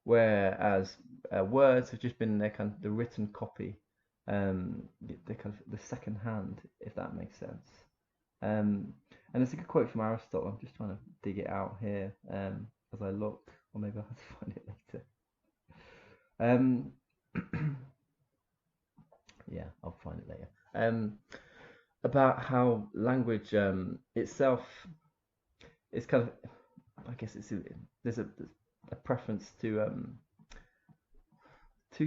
whereas words have just been their kind of the written copy, the kind of the second hand, if that makes sense. And it's a good quote from Aristotle. I'm just trying to dig it out here as I look, or maybe I'll have to find it later. Yeah, I'll find it later. About how language itself is kind of, I guess there's a preference to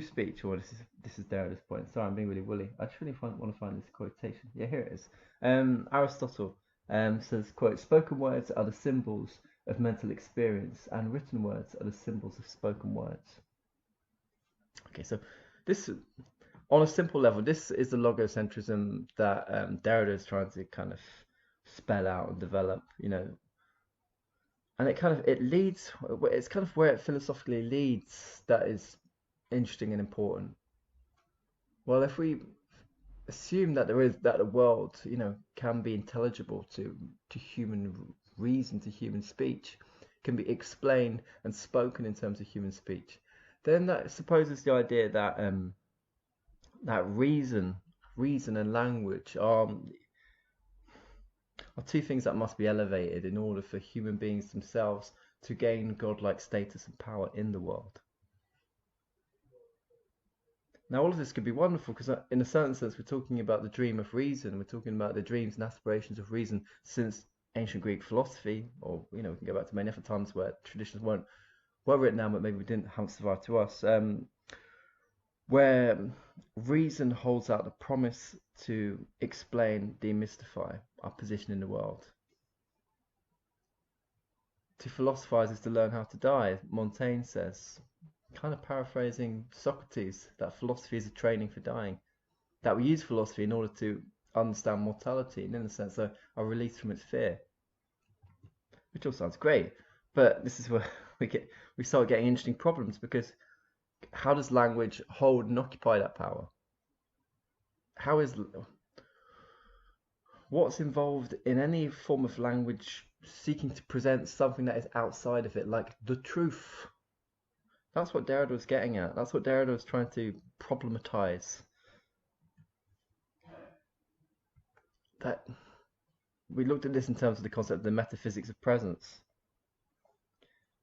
speech, or this is Derrida's point. Sorry, I'm being really woolly. I just really want to find this quotation. Yeah, here it is. Aristotle says, quote, "Spoken words are the symbols of mental experience, and written words are the symbols of spoken words." Okay, so this, on a simple level, this is the logocentrism that Derrida is trying to kind of spell out and develop, and it leads, it's kind of where it philosophically leads that is interesting and important. Well, if we assume that the world, can be intelligible to human reason, to human speech, can be explained and spoken in terms of human speech, then that supposes the idea that that reason and language are two things that must be elevated in order for human beings themselves to gain godlike status and power in the world. Now, all of this could be wonderful because, in a certain sense, we're talking about the dream of reason. We're talking about the dreams and aspirations of reason since ancient Greek philosophy, or we can go back to many other times where traditions were written down, but maybe haven't survived to us. Where reason holds out the promise to explain, demystify our position in the world. To philosophize is to learn how to die, Montaigne says. Kind of paraphrasing Socrates, that philosophy is a training for dying. That we use philosophy in order to understand mortality, and in a sense are released from its fear. Which all sounds great, but this is where we start getting interesting problems, because how does language hold and occupy that power? What's involved in any form of language seeking to present something that is outside of it, like the truth? That's what Derrida was getting at. That's what Derrida was trying to problematize. That we looked at this in terms of the concept of the metaphysics of presence.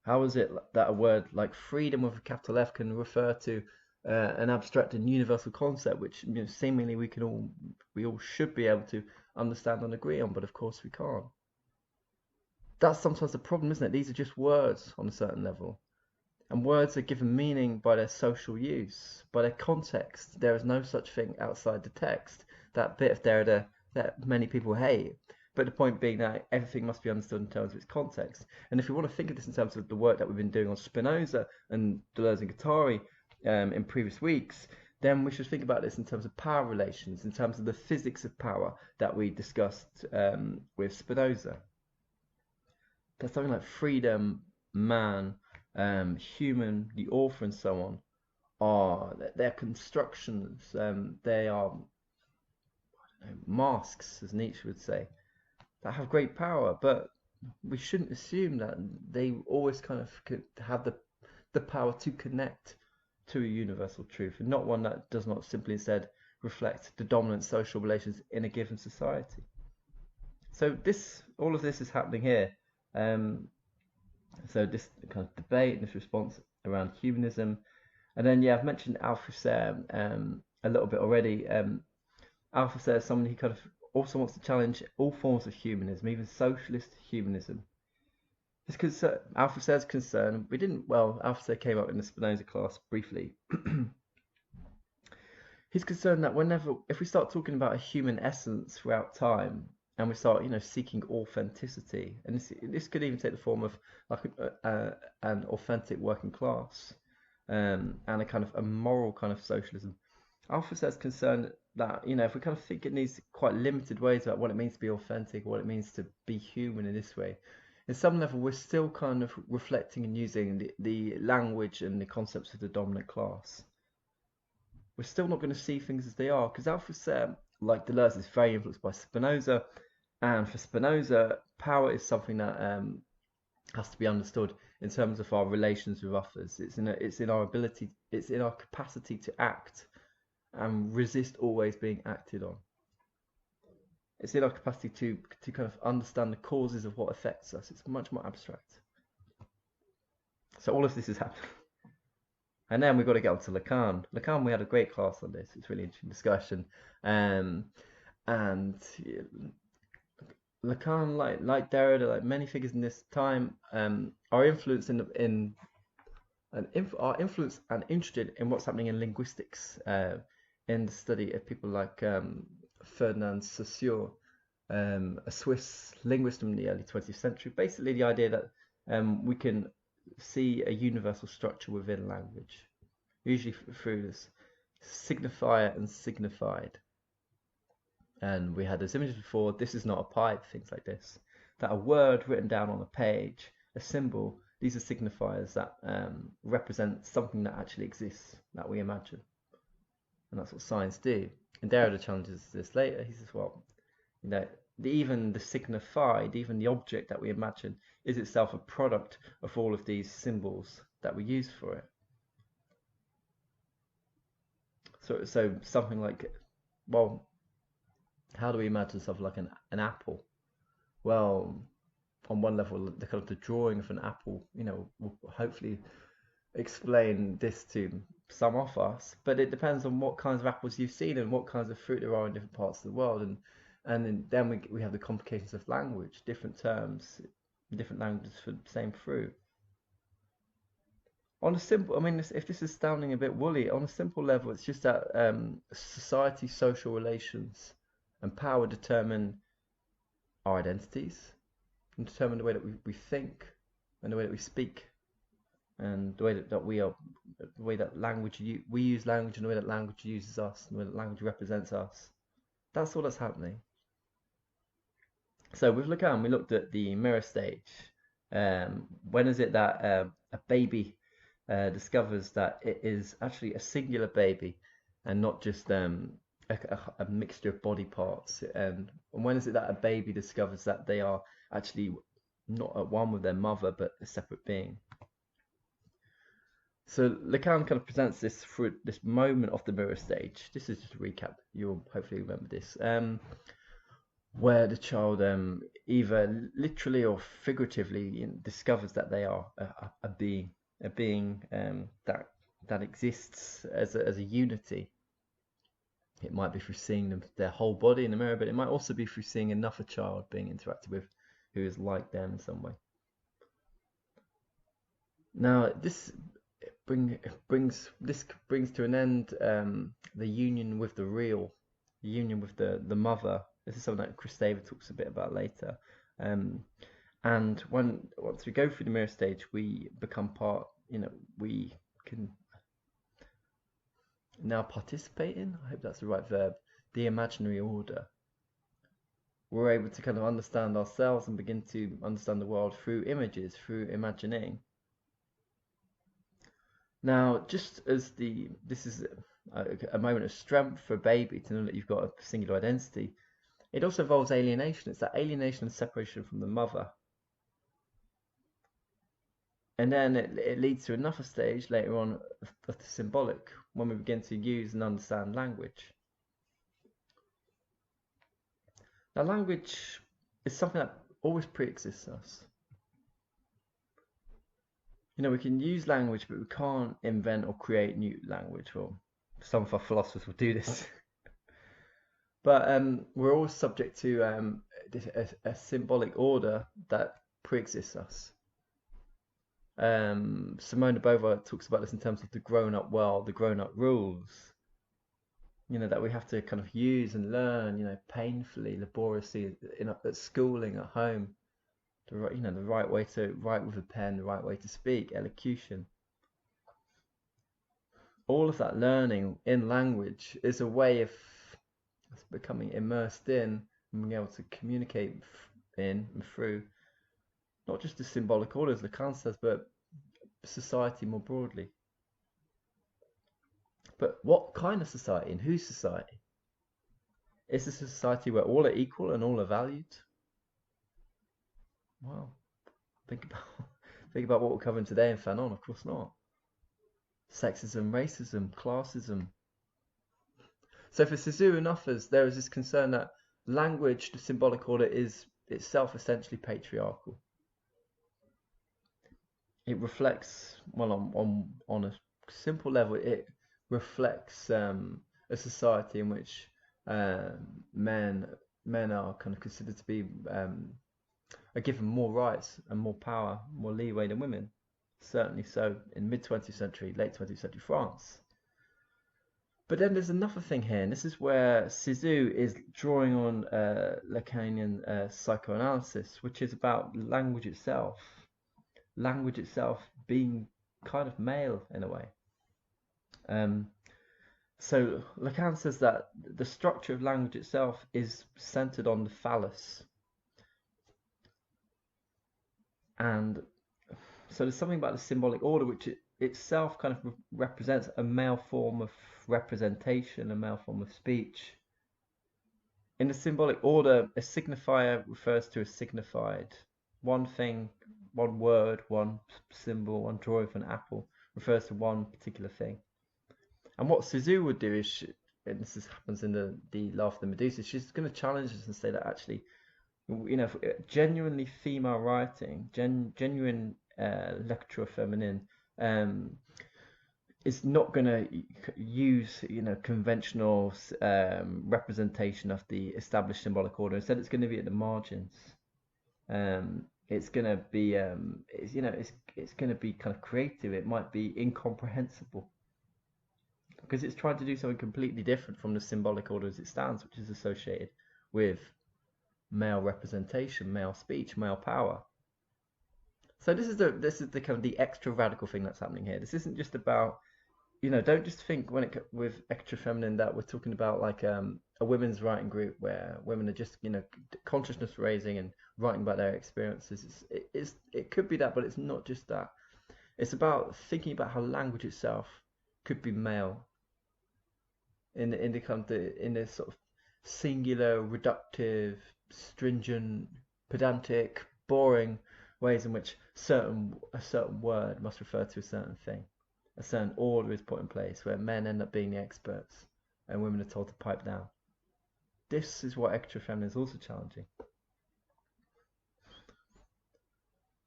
How is it that a word like freedom with a capital F can refer to an abstract and universal concept, which seemingly we all should be able to understand and agree on, but of course we can't. That's sometimes the problem, isn't it? These are just words on a certain level. And words are given meaning by their social use, by their context. There is no such thing outside the text. That bit of Derrida that many people hate. But the point being that everything must be understood in terms of its context. And if we want to think of this in terms of the work that we've been doing on Spinoza and Deleuze and Guattari in previous weeks, then we should think about this in terms of power relations, in terms of the physics of power that we discussed with Spinoza. There's something like freedom, man, human, the author, and so on, are their constructions. They are masks, as Nietzsche would say, that have great power, but we shouldn't assume that they always kind of could have the power to connect to a universal truth, and not one that does not simply instead reflect the dominant social relations in a given society. So all of this is happening here. So this kind of debate and this response around humanism. And then, I've mentioned Althusser a little bit already. Althusser is someone who kind of also wants to challenge all forms of humanism, even socialist humanism. Just because Althusser's concern, Althusser came up in the Spinoza class briefly. He's concerned that if we start talking about a human essence throughout time, and we start, seeking authenticity, and this could even take the form of like an authentic working class, and a kind of a moral kind of socialism. Althusser's concerned that, if we kind of think in these quite limited ways about what it means to be authentic, what it means to be human in this way, at some level we're still kind of reflecting and using the language and the concepts of the dominant class. We're still not going to see things as they are, because Althusser, like Deleuze, is very influenced by Spinoza, and for Spinoza, power is something that has to be understood in terms of our relations with others. It's in our capacity to act and resist always being acted on. It's in our capacity to kind of understand the causes of what affects us. It's much more abstract. So all of this is happening. And then we've got to get on to Lacan. Lacan, we had a great class on this. It's a really interesting discussion. And Lacan, like Derrida, like many figures in this time, are influenced are influenced and interested in what's happening in linguistics, in the study of people like Ferdinand Saussure, a Swiss linguist from the early 20th century. Basically, the idea that we can see a universal structure within language, usually through this signifier and signified. And we had those images before. This is not a pipe, things like this. That a word written down on a page, a symbol, these are signifiers that represent something that actually exists, that we imagine. And that's what science do. And Derrida challenges this later. He says, well, even the signified, even the object that we imagine, is itself a product of all of these symbols that we use for it. So something like, well, how do we imagine something like an apple? Well, on one level, the kind of the drawing of an apple, will hopefully explain this to some of us, but it depends on what kinds of apples you've seen and what kinds of fruit there are in different parts of the world, and then we have the complications of language, different terms, different languages for the same fruit. On a simple, if this is sounding a bit woolly, on a simple level, it's just that society, social relations, and power determine our identities, and determine the way that we think, and the way that we speak, and the way that we are, the way that we use language, and the way that language uses us, and the way that language represents us. That's all that's happening. So with Lacan, we looked at the mirror stage. When is it that a baby discovers that it is actually a singular baby and not just a mixture of body parts? And when is it that a baby discovers that they are actually not at one with their mother, but a separate being? So Lacan kind of presents this through this moment of the mirror stage. This is just a recap. You'll hopefully remember this. Where the child either literally or figuratively discovers that they are a being that exists as a unity. It might be through seeing their whole body in the mirror, but it might also be through seeing another child being interacted with who is like them in some way. Now this brings to an end the union with the real, the union with the mother. This is something that Christeva talks a bit about later. And once we go through the mirror stage, we become part. We can now participate in, I hope that's the right verb, the imaginary order. We're able to kind of understand ourselves and begin to understand the world through images, through imagining. Now, just as this is a moment of strength for a baby to know that you've got a singular identity, it also involves alienation. It's that alienation and separation from the mother. And then it leads to another stage later on of the symbolic, when we begin to use and understand language. Now, language is something that always pre-exists us. We can use language, but we can't invent or create new language. Well, some of our philosophers will do this. But we're all subject to a symbolic order that pre-exists us. Simone De Beauvoir talks about this in terms of the grown-up world, the grown-up rules. That we have to kind of use and learn, painfully, laboriously, at schooling, at home. The right way to write with a pen, the right way to speak, elocution. All of that learning in language is a way of becoming immersed in and being able to communicate in and through not just the symbolic order, as Lacan says, but society more broadly. But what kind of society and whose society? Is this a society where all are equal and all are valued? Well, think about what we're covering today in Fanon. Of course not. Sexism, racism, classism. So for Cixous and others, there is this concern that language, the symbolic order, is itself essentially patriarchal. It reflects, well, on a simple level, it reflects a society in which men are kind of considered to be are given more rights and more power, more leeway than women. Certainly so in mid-20th century, late 20th century France. But then there's another thing here, and this is where Cixous is drawing on Lacanian psychoanalysis, which is about language itself. Language itself being kind of male in a way. So Lacan says that the structure of language itself is centered on the phallus. And so there's something about the symbolic order which itself kind of represents a male form of representation, a male form of speech. In the symbolic order, a signifier refers to a signified. One thing, one word, one symbol, one drawing of an apple refers to one particular thing. And what Cixous would do is, and this happens in the Laugh of the Medusa, she's going to challenge us and say that actually, genuinely female writing, genuine lecture féminine, is not going to use conventional representation of the established symbolic order. Instead, it's going to be at the margins. It's going to be it's going to be kind of creative. It might be incomprehensible because it's trying to do something completely different from the symbolic order as it stands, which is associated with male representation, male speech, male power. So this is the kind of the extra radical thing that's happening here. This isn't just about, don't just think with extra feminine that we're talking about like a women's writing group where women are just consciousness raising and writing about their experiences. It could be that, but it's not just that. It's about thinking about how language itself could be male in this sort of singular, reductive, stringent, pedantic, boring ways in which a certain word must refer to a certain thing. A certain order is put in place where men end up being the experts and women are told to pipe down. This is what extra feminine is also challenging.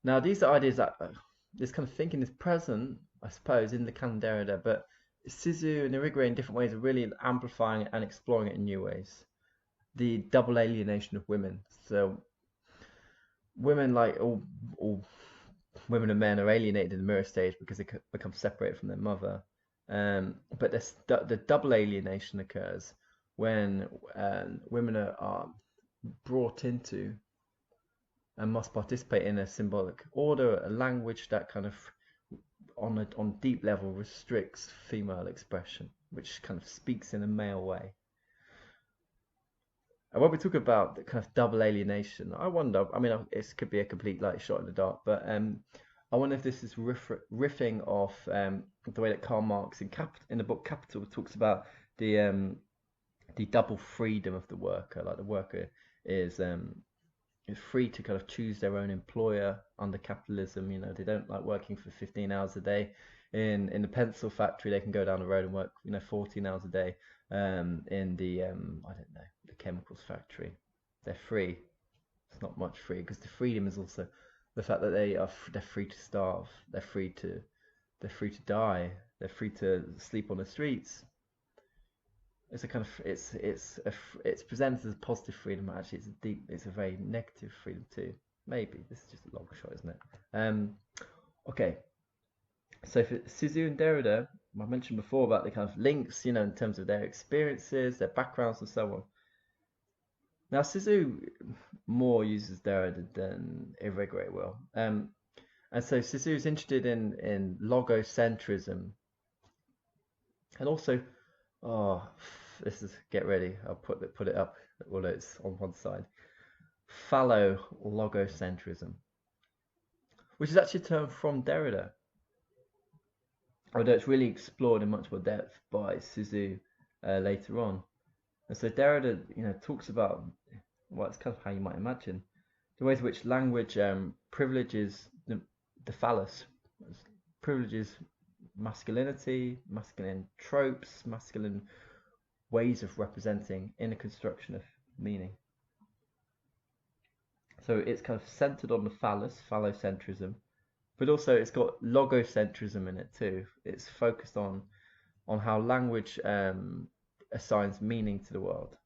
Now, these are ideas that this kind of thinking is present, I suppose, in the canon Derrida, but Cixous and Irigaray in different ways are really amplifying and exploring it in new ways. The double alienation of women. So women, like all women and men, are alienated in the mirror stage because they become separated from their mother. But the double alienation occurs when women are brought into and must participate in a symbolic order, a language that kind of on deep level restricts female expression, which kind of speaks in a male way. And when we talk about the kind of double alienation, I wonder, it could be a complete shot in the dark, but I wonder if this is riffing off the way that Karl Marx in the book Capital talks about the double freedom of the worker. Like the worker is free to kind of choose their own employer under capitalism. They don't like working for 15 hours a day. In the pencil factory, they can go down the road and work 14 hours a day. In the I don't know, the chemicals factory, they're free. It's not much free, because the freedom is also the fact that they're free to starve, they're free to die, they're free to sleep on the streets. It's a kind of it's presented as a positive freedom, but actually it's a very negative freedom too. Maybe this is just a long shot, isn't it? Okay. So for Cixous and Derrida, I mentioned before about the kind of links, in terms of their experiences, their backgrounds, and so on. Now Cixous more uses Derrida than Irigaray will, and so Cixous is interested in logocentrism, and also, this is, get ready, I'll put it up, although it's on one side, phallo-logocentrism, which is actually a term from Derrida, although it's really explored in much more depth by Cixous later on. And so Derrida, talks about, well, it's kind of how you might imagine, the ways in which language privileges the phallus, privileges masculinity, masculine tropes, masculine ways of representing in a construction of meaning. So it's kind of centered on the phallus, phallocentrism, but also it's got logocentrism in it too. It's focused on how language assigns meaning to the world.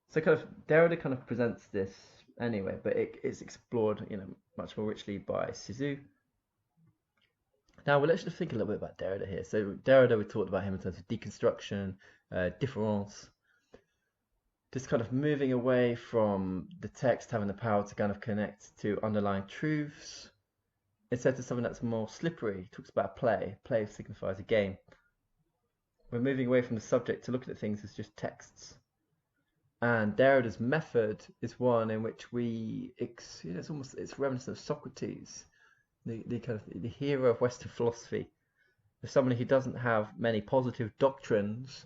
So kind of Derrida kind of presents this anyway, but it's explored, much more richly by Cixous. Now, well, let's just think a little bit about Derrida here. So Derrida, we talked about him in terms of deconstruction, difference, just kind of moving away from the text having the power to kind of connect to underlying truths, instead of something that's more slippery. He talks about play. Play signifies a game. We're moving away from the subject to looking at things as just texts. And Derrida's method is one in which it's reminiscent of Socrates, the kind of the hero of Western philosophy, as somebody who doesn't have many positive doctrines,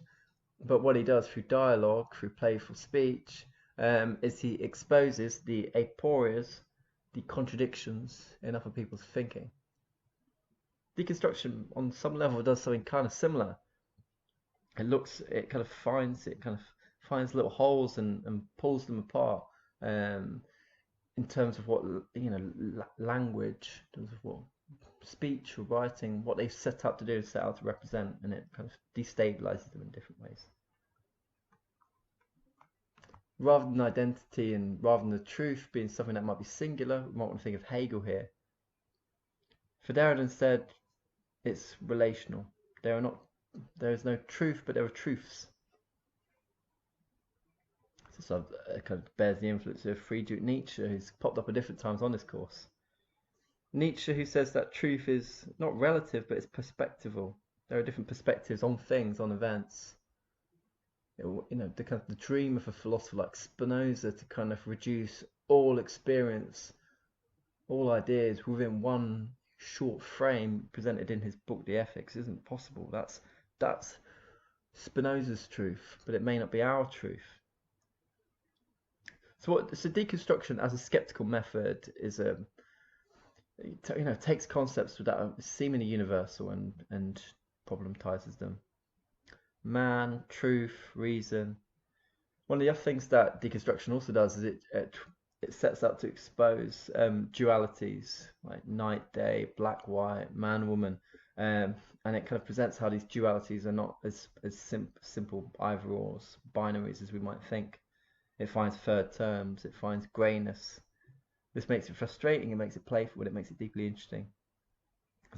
but what he does through dialogue, through playful speech, is he exposes the aporias, the contradictions in other people's thinking. Deconstruction, on some level, does something kind of similar. It kind of finds little holes and pulls them apart. In terms of what language, in terms of what speech or writing, what they've set out to do, set out to represent, and it kind of destabilizes them in different ways. Rather than identity and rather than the truth being something that might be singular, we might want to think of Hegel here. For Derrida instead, it's relational. There is no truth, but there are truths. So it kind of bears the influence of Friedrich Nietzsche, who's popped up at different times on this course. Nietzsche, who says that truth is not relative, but it's perspectival. There are different perspectives on things, on events. The dream of a philosopher like Spinoza to kind of reduce all experience, all ideas within one short frame presented in his book The Ethics isn't possible. That's Spinoza's truth, but it may not be our truth. So deconstruction as a skeptical method is takes concepts that are seemingly universal and problematizes them. Man, truth, reason. One of the other things that deconstruction also does is it sets out to expose dualities like night, day, black, white, man, woman, and it kind of presents how these dualities are not as simple either-ors, binaries as we might think. It finds third terms, it finds greyness. This makes it frustrating, it makes it playful, and it makes it deeply interesting.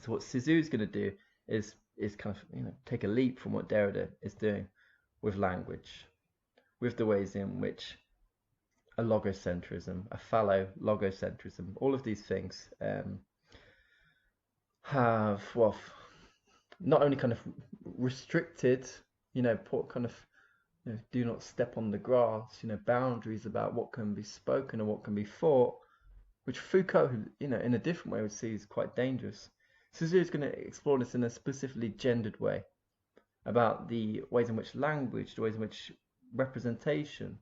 So what Cixous is going to do is kind of take a leap from what Derrida is doing with language, with the ways in which a logocentrism, a phallo-logocentrism, all of these things have, not only kind of restricted, kind of do not step on the grass, boundaries about what can be spoken or what can be thought, which Foucault, in a different way would see as quite dangerous. Cixous is going to explore this in a specifically gendered way, about the ways in which language, the ways in which representation,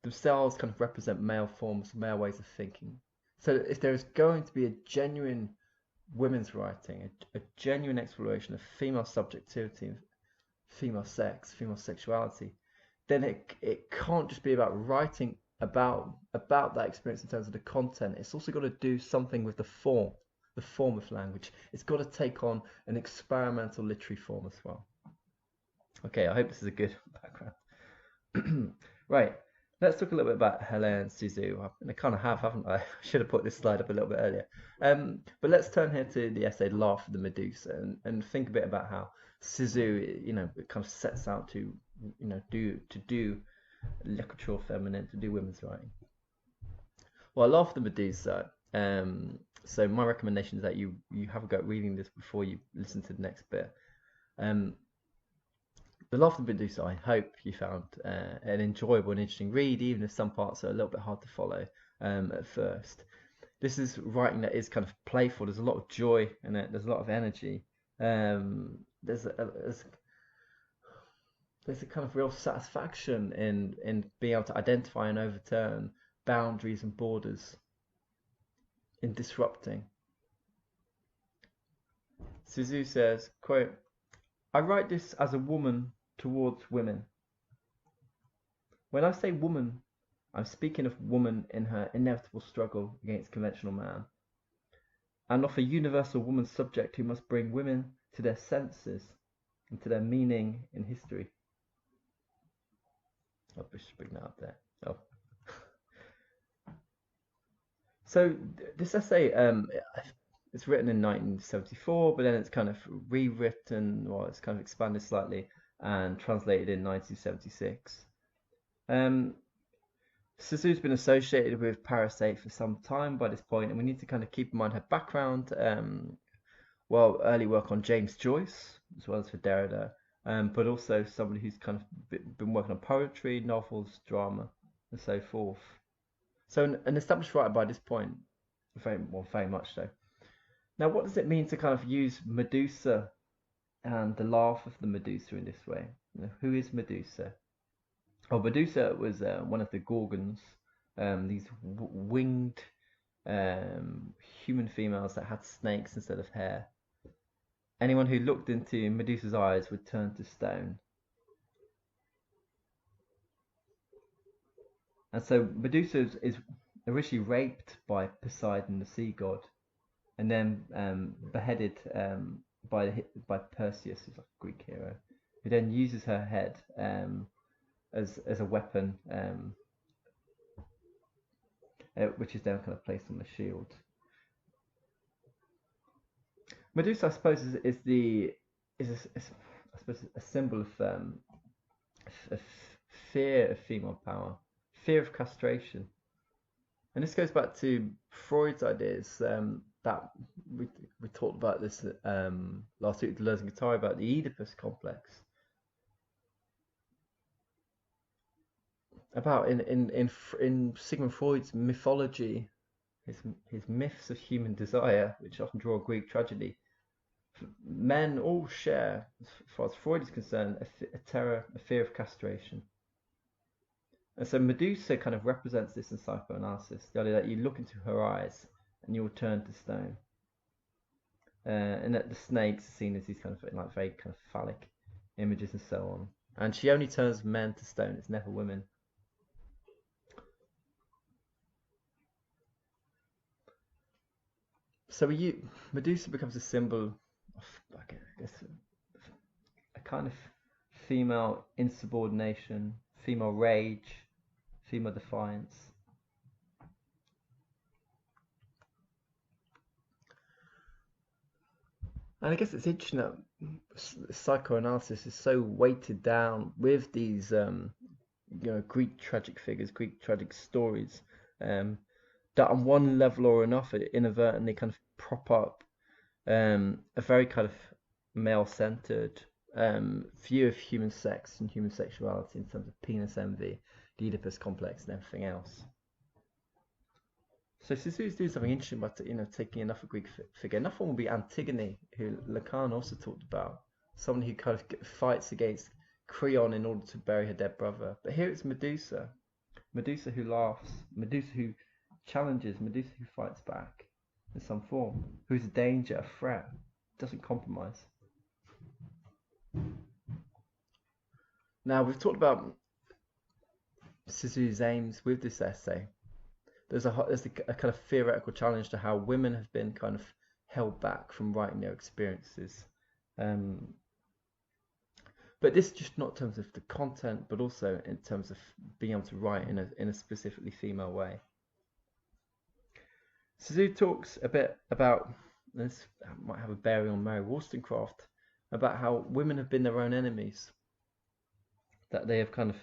themselves kind of represent male forms, male ways of thinking. So if there is going to be a genuine women's writing, a genuine exploration of female subjectivity, female sex, female sexuality, then it can't just be about writing about that experience in terms of the content. It's also got to do something with the form of language. It's got to take on an experimental literary form as well. Okay, I hope this is a good background. Right, let's talk a little bit about Hélène Cixous. I kind of have, haven't I? I should have put this slide up a little bit earlier. But let's turn here to the essay Laugh at the Medusa and think a bit about how Cixous, it kind of sets out to, do l'écriture féminine, to do women's writing. Well, I Laugh at the Medusa. So my recommendation is that you have a go at reading this before you listen to the next bit. The Laugh at the Medusa, I hope you found an enjoyable and interesting read, even if some parts are a little bit hard to follow at first. This is writing that is kind of playful. There's a lot of joy in it. There's a lot of energy. There's a kind of real satisfaction in being able to identify and overturn boundaries and borders, in disrupting. Cixous says, quote, "I write this as a woman towards women. When I say woman, I'm speaking of woman in her inevitable struggle against conventional man, and of a universal woman subject who must bring women to their senses and to their meaning in history." I'll just bring that up there. Oh. So this essay, it's written in 1974, but then it's kind of rewritten, or it's kind of expanded slightly and translated in 1976. Cixous has been associated with Paris 8 for some time by this point, and we need to kind of keep in mind her background. Early work on James Joyce, as well as for Derrida, but also somebody who's kind of been working on poetry, novels, drama, and so forth. So an established writer by this point, very much so. Now, what does it mean to kind of use Medusa and the laugh of the Medusa in this way? Who is Medusa? Oh, Medusa was one of the Gorgons, these winged human females that had snakes instead of hair. Anyone who looked into Medusa's eyes would turn to stone. And so Medusa is originally raped by Poseidon, the sea god, and then beheaded by Perseus, who's like a Greek hero, who then uses her head as a weapon, which is then kind of placed on the shield. Medusa, I suppose, is a symbol of fear of female power, fear of castration, and this goes back to Freud's ideas that we talked about this last week with Deleuze and Guattari about the Oedipus complex. About in Sigmund Freud's mythology, his myths of human desire, which often draw Greek tragedy, men all share, as far as Freud is concerned, a terror, a fear of castration. And so Medusa kind of represents this in psychoanalysis, the idea that you look into her eyes and you'll turn to stone. And that the snakes are seen as these kind of like very kind of phallic images and so on. And she only turns men to stone, it's never women. So Medusa becomes a symbol of, I guess, a kind of female insubordination, female rage, female defiance. And I guess it's interesting that psychoanalysis is so weighted down with these, Greek tragic figures, Greek tragic stories, that on one level or another inadvertently kind of prop up a very kind of male-centered view of human sex and human sexuality in terms of penis envy, the Oedipus complex, and everything else. So Cixous is doing something interesting by taking another Greek figure. Another one will be Antigone, who Lacan also talked about, someone who kind of fights against Creon in order to bury her dead brother. But here it's Medusa, Medusa who laughs, Medusa who challenges, Medusa who fights back in some form, who's a danger, a threat, doesn't compromise. Now, we've talked about Cixous' aims with this essay. There's a kind of theoretical challenge to how women have been kind of held back from writing their experiences. But this is just not in terms of the content, but also in terms of being able to write in a specifically female way. Cixous talks a bit about, this might have a bearing on Mary Wollstonecraft, about how women have been their own enemies. That they have kind of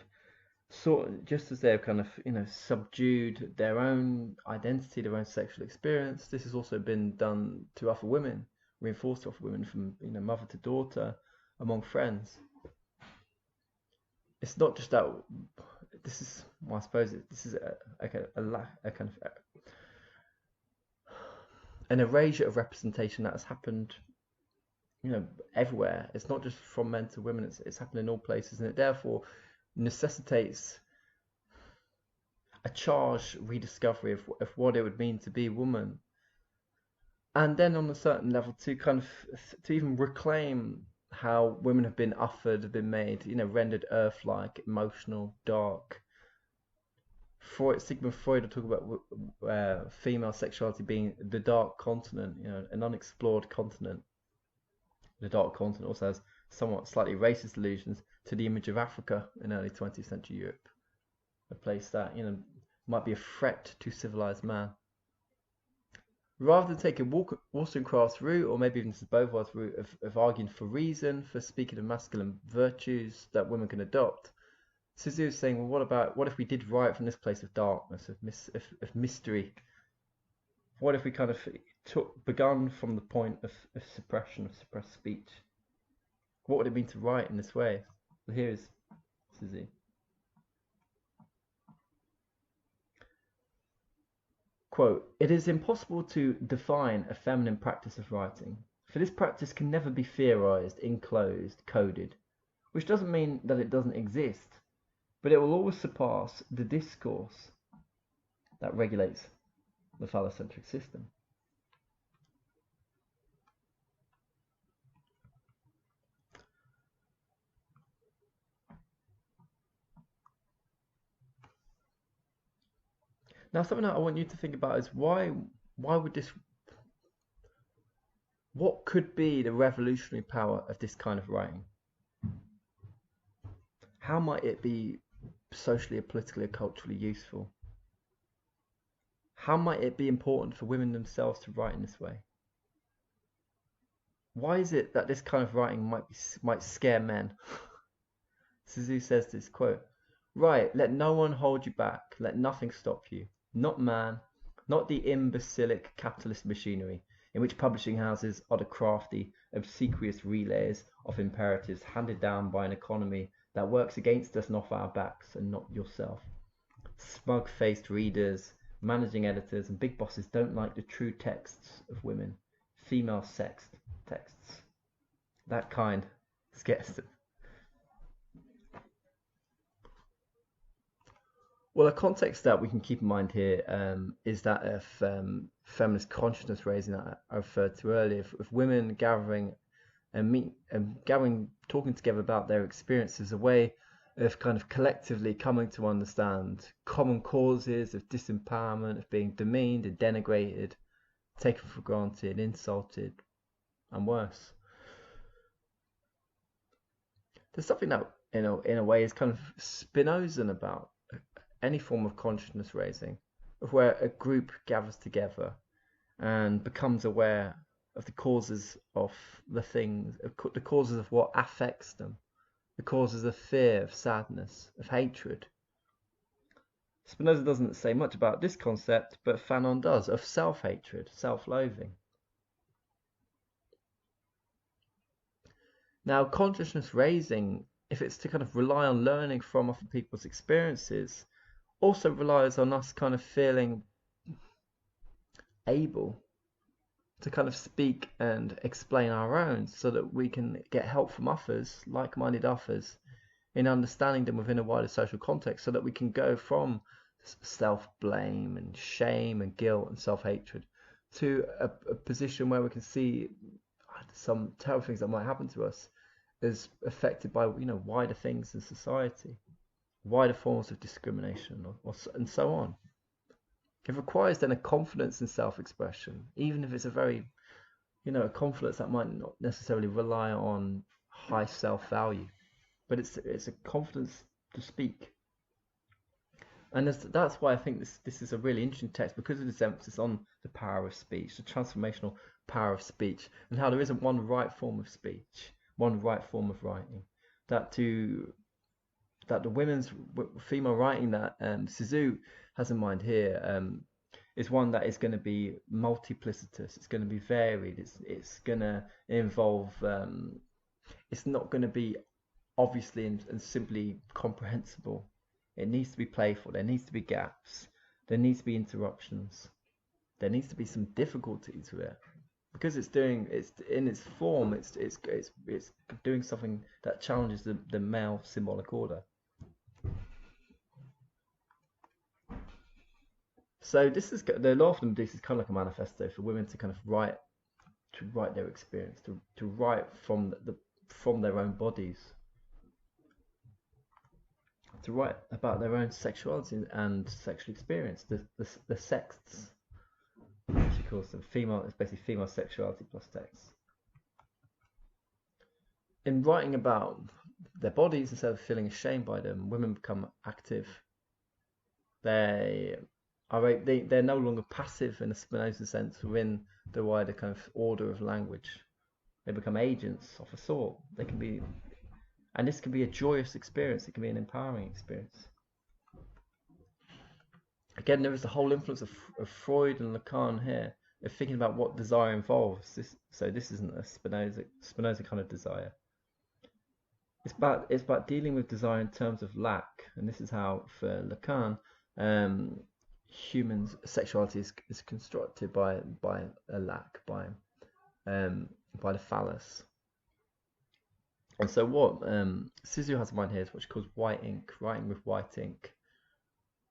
just as they have kind of subdued their own identity, their own sexual experience, this has also been done to other women, reinforced to other women from mother to daughter, among friends. It's not just that. This is, well, I suppose this is a kind of an erasure of representation that has happened, everywhere. It's not just from men to women. It's happened in all places, and it therefore necessitates a charged rediscovery of what it would mean to be a woman, and then on a certain level to even reclaim how women have been offered, have been made, rendered earth-like, emotional, dark. Sigmund Freud will talk about female sexuality being the dark continent, an unexplored continent. The dark continent also has somewhat slightly racist allusions to the image of Africa in early 20th century Europe, a place that might be a threat to civilized man. Rather than taking Wollstonecraft's route, or maybe even Beauvoir's route of arguing for reason, for speaking of masculine virtues that women can adopt, Cixous is saying, well, what if we did write from this place of darkness, of mystery? What if we kind of begun from the point of suppression, of suppressed speech? What would it mean to write in this way? Well, here is Cixous. Quote, "It is impossible to define a feminine practice of writing, for this practice can never be theorized, enclosed, coded, which doesn't mean that it doesn't exist, but it will always surpass the discourse that regulates the phallocentric system." Now, something that I want you to think about is why would this, what could be the revolutionary power of this kind of writing? How might it be socially, politically, or culturally useful? How might it be important for women themselves to write in this way? Why is it that this kind of writing might scare men? Cixous says this, quote, "Write, let no one hold you back, let nothing stop you. Not man, not the imbecilic capitalist machinery, in which publishing houses are the crafty, obsequious relays of imperatives handed down by an economy that works against us and off our backs, and not yourself. Smug-faced readers, managing editors, and big bosses don't like the true texts of women, female sexed texts. That kind scares them." Well, a context that we can keep in mind here is that of feminist consciousness raising that I referred to earlier, of women gathering talking together about their experiences, a way of kind of collectively coming to understand common causes of disempowerment, of being demeaned and denigrated, taken for granted, insulted, and worse. There's something that, in a way, is kind of Spinozan about any form of consciousness raising, of where a group gathers together and becomes aware of the causes of the things, the causes of what affects them, the causes of fear, of sadness, of hatred. Spinoza doesn't say much about this concept, but Fanon does, of self-hatred, self-loathing. Now, consciousness raising, if it's to kind of rely on learning from other people's experiences, also relies on us kind of feeling able to kind of speak and explain our own, so that we can get help from others, like-minded others, in understanding them within a wider social context, so that we can go from self-blame and shame and guilt and self-hatred to a position where we can see some terrible things that might happen to us is affected by wider things in society, wider forms of discrimination, and so on. It requires then a confidence in self-expression, even if it's a very a confidence that might not necessarily rely on high self-value, but it's a confidence to speak. And that's why I think this is a really interesting text, because of this emphasis on the power of speech, the transformational power of speech, and how there isn't one right form of speech, one right form of writing. That the female writing that Cixous has in mind here is one that is going to be multiplicitous. It's going to be varied. It's going to involve. It's not going to be obviously and simply comprehensible. It needs to be playful. There needs to be gaps. There needs to be interruptions. There needs to be some difficulty to it, because it's in its form. It's doing something that challenges the male symbolic order. So the law of the Medusa is kind of like a manifesto for women to kind of write their experience, to write from their own bodies, to write about their own sexuality and sexual experience, the sexts, she calls them. It's basically female sexuality plus text. In writing about their bodies, instead of feeling ashamed by them, women become active. They're no longer passive in a Spinoza sense within the wider kind of order of language. They become agents of a sort. They can be, and this can be a joyous experience. It can be an empowering experience. Again, there is the whole influence of Freud and Lacan here, of thinking about what desire involves. This isn't a Spinoza kind of desire. It's about dealing with desire in terms of lack, and this is how, for Lacan, human sexuality is constructed by a lack, by the phallus. And so what Cixous has in mind here is what she calls white ink, writing with white ink,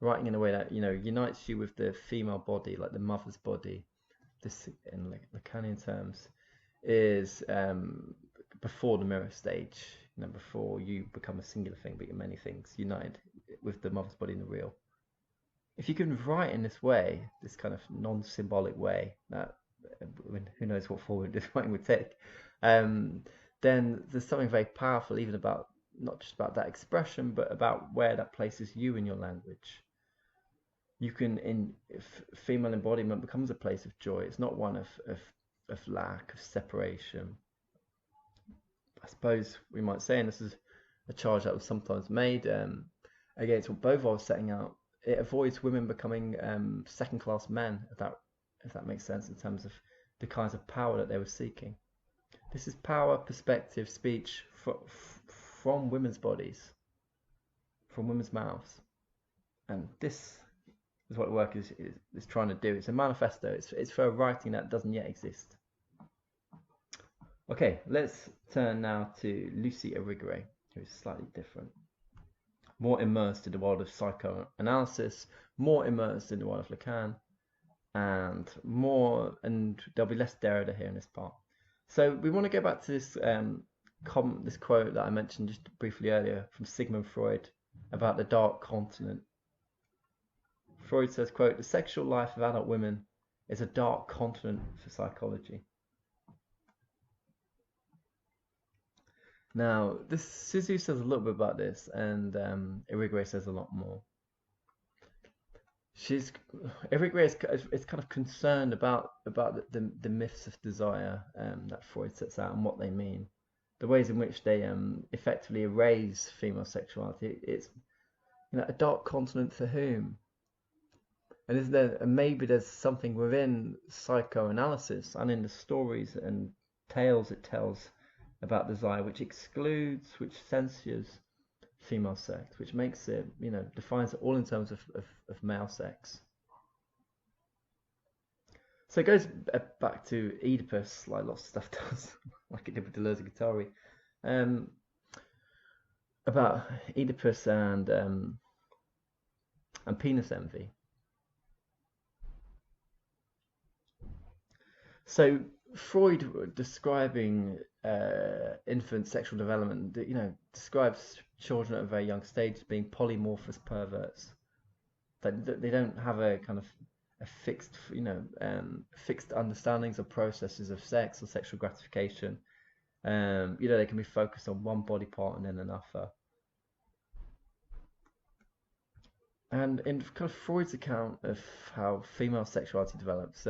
writing in a way that unites you with the female body, like the mother's body. This, in Lacanian terms, is before the mirror stage, before you become a singular thing, but you're many things, united with the mother's body in the real. If you can write in this way, this kind of non-symbolic way, that who knows what form this writing would take, then there's something very powerful, even about not just about that expression, but about where that places you in your language. You can, female embodiment becomes a place of joy. It's not one of lack, of separation. I suppose we might say, and this is a charge that was sometimes made against what Beauvoir was setting out, it avoids women becoming second-class men, if that makes sense, in terms of the kinds of power that they were seeking. This is power, perspective, speech from women's bodies, from women's mouths, and this is what the work is trying to do. It's a manifesto. It's for a writing that doesn't yet exist. Okay, let's turn now to Lucy Irigaray, who's slightly different. More immersed in the world of psychoanalysis, more immersed in the world of Lacan, and there'll be less Derrida here in this part. So we want to go back to this this quote that I mentioned just briefly earlier from Sigmund Freud about the dark continent. Freud says, quote, "The sexual life of adult women is a dark continent for psychology." Now, Cixous says a little bit about this, and Irigaray says a lot more. Irigaray is kind of concerned about the myths of desire that Freud sets out and what they mean, the ways in which they effectively erase female sexuality. It's a dark continent for whom? And maybe there's something within psychoanalysis and in the stories and tales it tells about desire which excludes, which censures female sex, which makes it, defines it all in terms of male sex. So it goes back to Oedipus, like lots of stuff does, like it did with Deleuze and Guattari, about Oedipus and penis envy. So Freud describing infant sexual development, describes children at a very young stage as being polymorphous perverts. That they don't have a kind of a fixed, fixed understandings or processes of sex or sexual gratification. They can be focused on one body part and then another. And in kind of Freud's account of how female sexuality develops,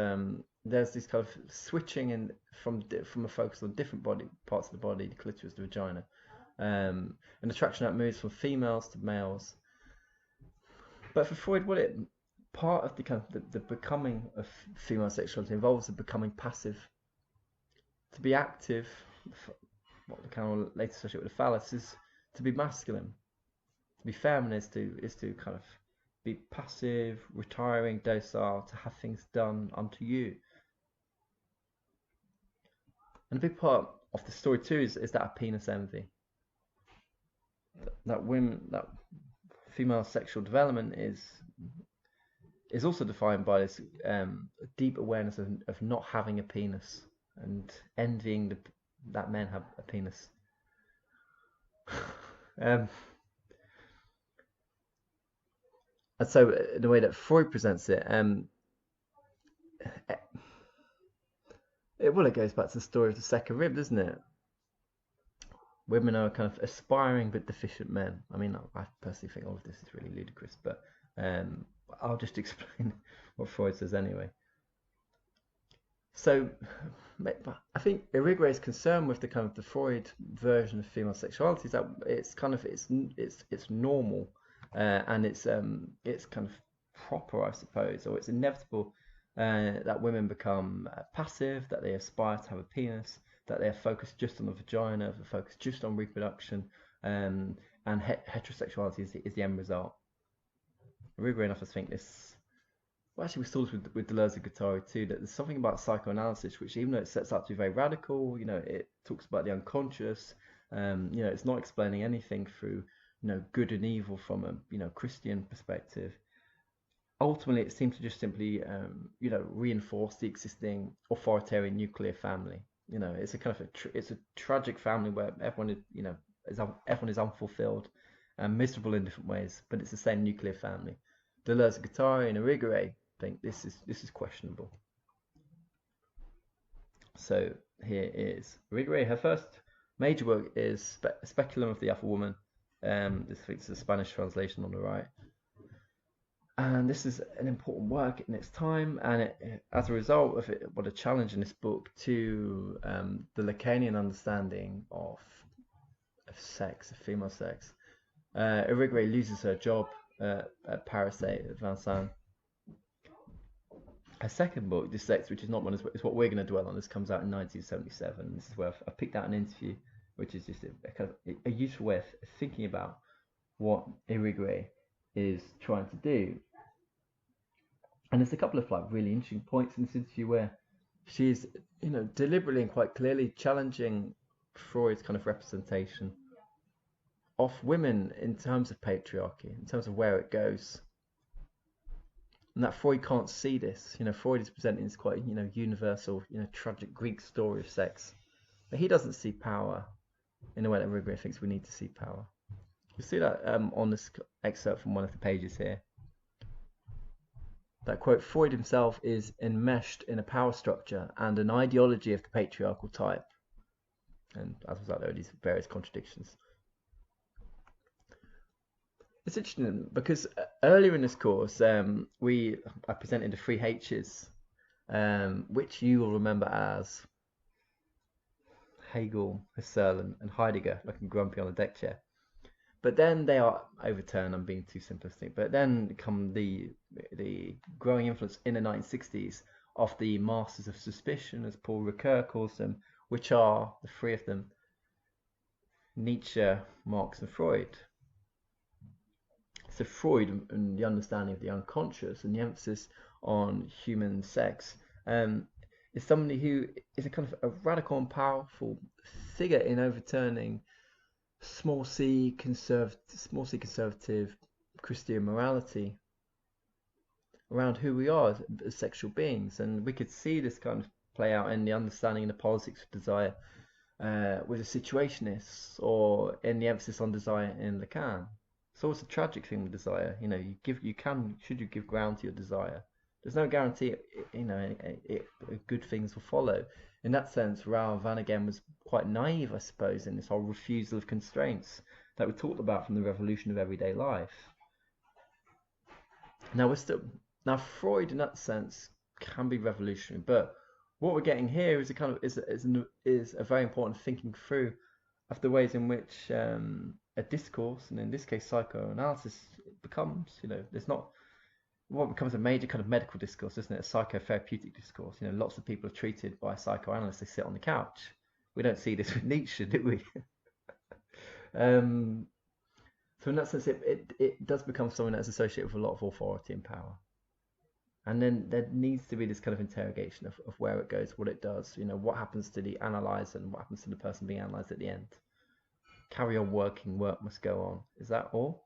there's this kind of switching from a focus on different body parts of the body, the clitoris, the vagina, an attraction that moves from females to males. But for Freud, part of the kind of the becoming of female sexuality involves the becoming passive. To be active, what we kind of later associate with the phallus, is to be masculine. To be feminine is to kind of be passive, retiring, docile, to have things done unto you. And a big part of the story too is that penis envy. That female sexual development is also defined by this deep awareness of not having a penis and envying that men have a penis. And so the way that Freud presents it, it goes back to the story of the second rib, doesn't it? Women are kind of aspiring but deficient men. I mean, I personally think all of this is really ludicrous, but I'll just explain what Freud says anyway. So, I think Irigaray's concern with the kind of the Freud version of female sexuality is that it's kind of it's normal, and it's kind of proper, I suppose, or it's inevitable that women become passive, that they aspire to have a penis, that they are focused just on the vagina, they're focused just on reproduction, and heterosexuality is the end result. Irigaray enough, I think this. Well, actually, we saw this with Deleuze and Guattari too. That there's something about psychoanalysis which, even though it sets out to be very radical, it talks about the unconscious. It's not explaining anything through good and evil from a Christian perspective. Ultimately, it seems to just simply reinforce the existing authoritarian nuclear family. It's a kind of it's a tragic family where everyone is unfulfilled and miserable in different ways, but it's the same nuclear family. Deleuze, Guattari, and Irigaray think this is questionable. So here is Irigaray. Her first major work is Speculum of the Upper Woman. This is a Spanish translation on the right. And this is an important work in its time, and as a result of it, what a challenge in this book to the Lacanian understanding of sex, of female sex. Irigaray loses her job at Paris at Vincennes. Her second book, This Sex, which is not one, is what we're going to dwell on. This comes out in 1977. This is where I picked out an interview, which is just a kind of a useful way of thinking about what Irigaray is trying to do. And there's a couple of really interesting points in this interview where she's deliberately and quite clearly challenging Freud's kind of representation of women in terms of patriarchy, in terms of where it goes, and that Freud can't see this. Freud is presenting this quite universal, tragic Greek story of sex, but he doesn't see power in the way that Irigaray thinks we need to see power. You see that on this excerpt from one of the pages here. That quote, Freud himself is enmeshed in a power structure and an ideology of the patriarchal type. And as a result, there are these various contradictions. It's interesting because earlier in this course, I presented the 3 H's, which you will remember as Hegel, Husserl, and Heidegger, looking grumpy on the deck chair. But then they are overturned. I'm being too simplistic. But then come the growing influence in the 1960s of the masters of suspicion, as Paul Ricoeur calls them, which are the 3 of them: Nietzsche, Marx, and Freud. So Freud and the understanding of the unconscious and the emphasis on human sex is somebody who is a kind of a radical and powerful figure in overturning small c conservative Christian morality around who we are as sexual beings. And we could see this kind of play out in the understanding and the politics of desire with the situationists, or in the emphasis on desire in Lacan. It's always a tragic thing with desire. You know, should you give ground to your desire? There's no guarantee, good things will follow. In that sense, Raoul Van was quite naive, I suppose, in this whole refusal of constraints that we talked about from the revolution of everyday life. Now Freud, in that sense, can be revolutionary, but what we're getting here is a very important thinking through of the ways in which a discourse, and in this case psychoanalysis, becomes, there's not what becomes a major kind of medical discourse, isn't it? A psychotherapeutic discourse. Lots of people are treated by psychoanalysts. They sit on the couch. We don't see this with Nietzsche, do we? So in that sense, it does become something that's associated with a lot of authority and power. And then there needs to be this kind of interrogation of where it goes, what it does, what happens to the analyzer and what happens to the person being analysed at the end. Carry on working, work must go on. Is that all?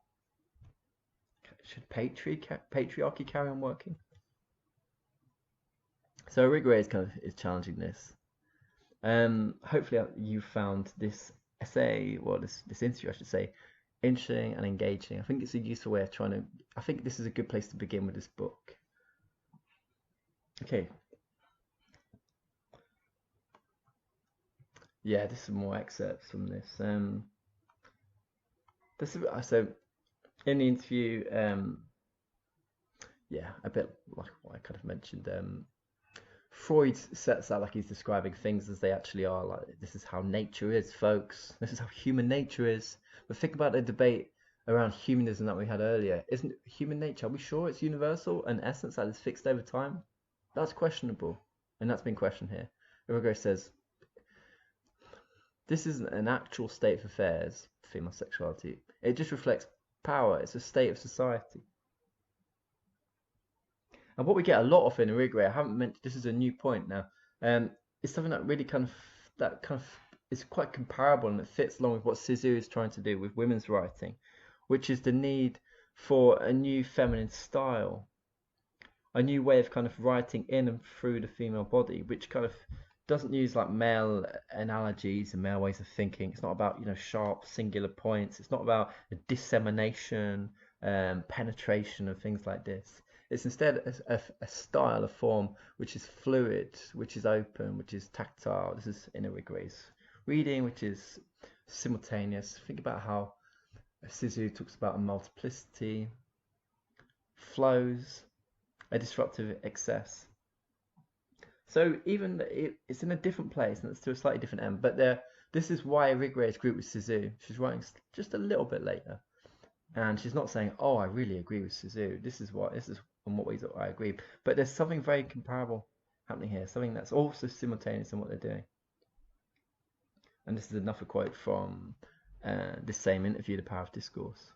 Should patriarchy carry on working? So Irigaray is challenging this. Hopefully you found this essay, or this interview, I should say, interesting and engaging. I think it's a useful way of I think this is a good place to begin with this book. Okay. Yeah, this is more excerpts from this. So in the interview, a bit like what I kind of mentioned. Freud sets out like he's describing things as they actually are. Like, this is how nature is, folks. This is how human nature is. But think about the debate around humanism that we had earlier. Isn't human nature, are we sure it's universal, an essence that is fixed over time? That's questionable, and that's been questioned here. Irigaray says, this isn't an actual state of affairs, female sexuality. It just reflects power. It's a state of society. And what we get a lot of in Irigaray, I haven't mentioned, this is a new point now, it's something that really is quite comparable, and it fits along with what Cixous is trying to do with women's writing, which is the need for a new feminine style, a new way of kind of writing in and through the female body, which kind of doesn't use like male analogies and male ways of thinking. It's not about sharp singular points. It's not about a dissemination, penetration of things like this. It's instead a style, a form which is fluid, which is open, which is tactile. This is in Irigaray's reading, which is simultaneous. Think about how Cixous talks about a multiplicity, flows, a disruptive excess. So even it's in a different place, and it's to a slightly different end. But this is why Irigaray is grouped with Cixous. She's writing just a little bit later, and she's not saying, "Oh, I really agree with Cixous. This is on what ways I agree." But there's something very comparable happening here. Something that's also simultaneous in what they're doing. And this is another quote from this same interview, The Power of Discourse.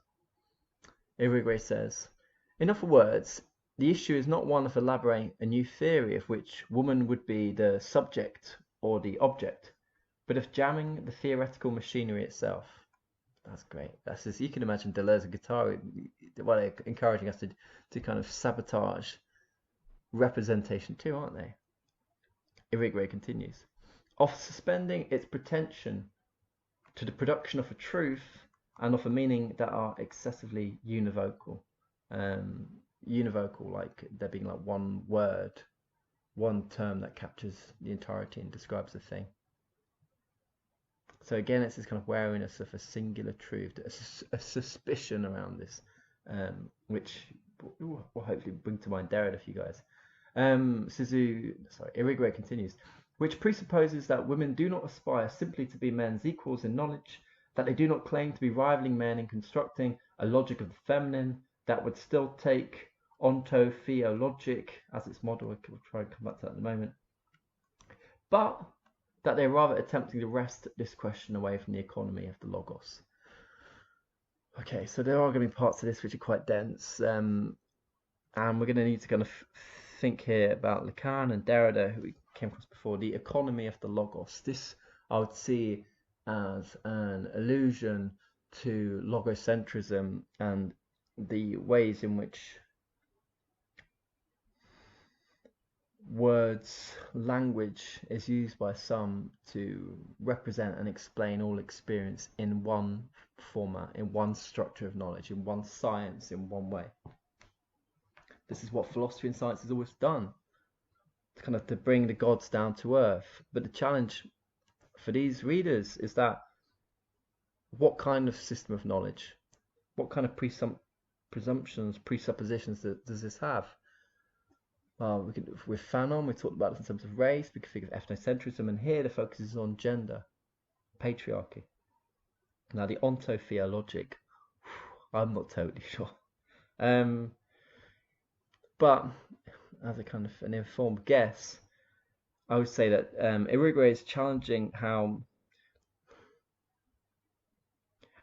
Irigaray says, "In other words, the issue is not one of elaborating a new theory of which woman would be the subject or the object, but of jamming the theoretical machinery itself." That's great. That's just, you can imagine Deleuze and Guattari, they're encouraging us to kind of sabotage representation too, aren't they? Irigaray continues, "Of suspending its pretension to the production of a truth and of a meaning that are excessively univocal." Univocal, like there being like one word, one term that captures the entirety and describes the thing. So again, it's this kind of wariness of a singular truth, a suspicion around this, which will hopefully bring to mind Derrida for you guys. Irigaray continues, "which presupposes that women do not aspire simply to be men's equals in knowledge, that they do not claim to be rivaling men in constructing a logic of the feminine that would still take ontotheologic as its model." We'll try and come back to that in a moment. "But that they're rather attempting to wrest this question away from the economy of the logos." Okay, so there are going to be parts of this which are quite dense, and we're going to need to kind of think here about Lacan and Derrida, who we came across before, the economy of the logos. This I would see as an allusion to logocentrism and the ways in which words, language is used by some to represent and explain all experience in one format, in one structure of knowledge, in one science, in one way. This is what philosophy and science has always done, kind of to bring the gods down to earth. But the challenge for these readers is that what kind of system of knowledge, what kind of presumptions, presuppositions does this have? Well, with Fanon, we talked about this in terms of race. We can think of ethnocentrism, and here the focus is on gender, patriarchy. Now, the ontotheologic, I'm not totally sure. But as a kind of an informed guess, I would say that Irigaray is challenging how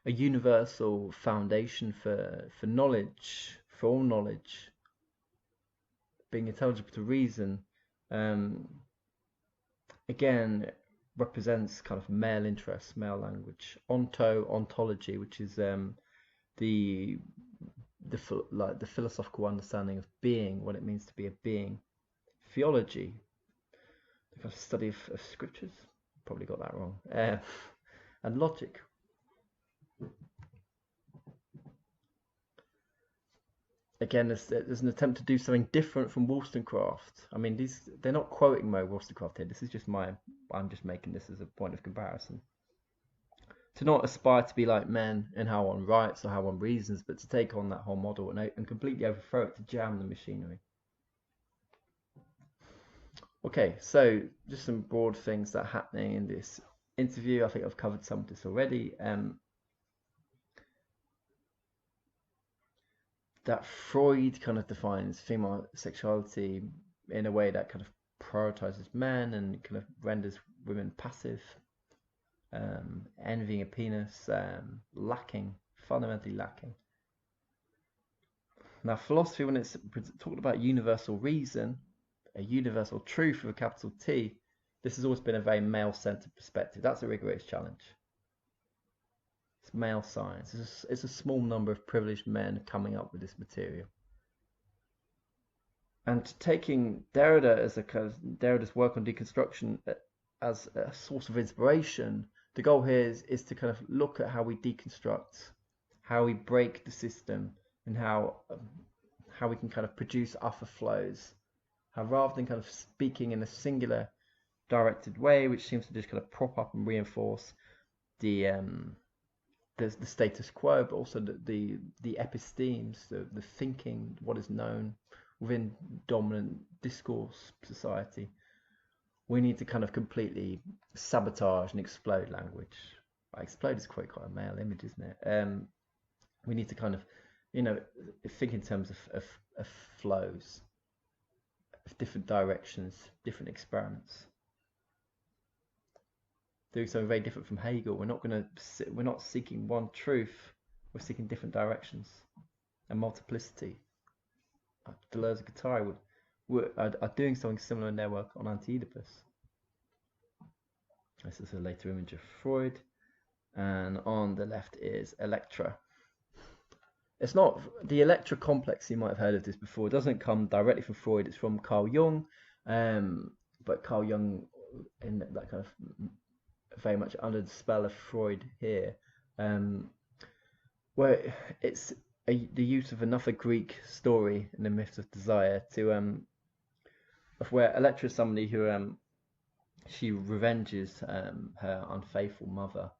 a universal foundation for knowledge, for all knowledge, being intelligible to reason, again represents kind of male interests, male language. Ontology, which is the philosophical understanding of being, what it means to be a being. Theology, the kind of study of scriptures, probably got that wrong, and logic. Again, there's an attempt to do something different from Wollstonecraft. I mean, they're not quoting Mo Wollstonecraft here. This is just I'm just making this as a point of comparison. To not aspire to be like men in how one writes or how one reasons, but to take on that whole model and completely overthrow it, to jam the machinery. Okay, so just some broad things that are happening in this interview. I think I've covered some of this already. That Freud kind of defines female sexuality in a way that kind of prioritizes men and kind of renders women passive, envying a penis, lacking, fundamentally lacking. Now, philosophy, when it's talking about universal reason, a universal truth with a capital T, this has always been a very male-centered perspective. That's a rigorous challenge. It's male science. It's a small number of privileged men coming up with this material. And taking Derrida as Derrida's work on deconstruction as a source of inspiration, the goal here is to kind of look at how we deconstruct, how we break the system, and how we can kind of produce other flows. How rather than kind of speaking in a singular directed way, which seems to just kind of prop up and reinforce the status quo, but also the epistemes, the thinking, what is known within dominant discourse society. We need to kind of completely sabotage and explode language. Explode is quite a male image, isn't it? We need to kind of, think in terms of flows, of different directions, different experiments. Doing something very different from Hegel. We're not seeking one truth. We're seeking different directions and multiplicity. Deleuze and Guattari are doing something similar in their work on Anti-Oedipus. This is a later image of Freud, and on the left is Electra. It's not the Electra complex. You might have heard of this before. It doesn't come directly from Freud. It's from Carl Jung, but Carl Jung in that kind of very much under the spell of Freud here, where it's the use of another Greek story in the myth of desire of where Electra is somebody who she revenges her unfaithful mother,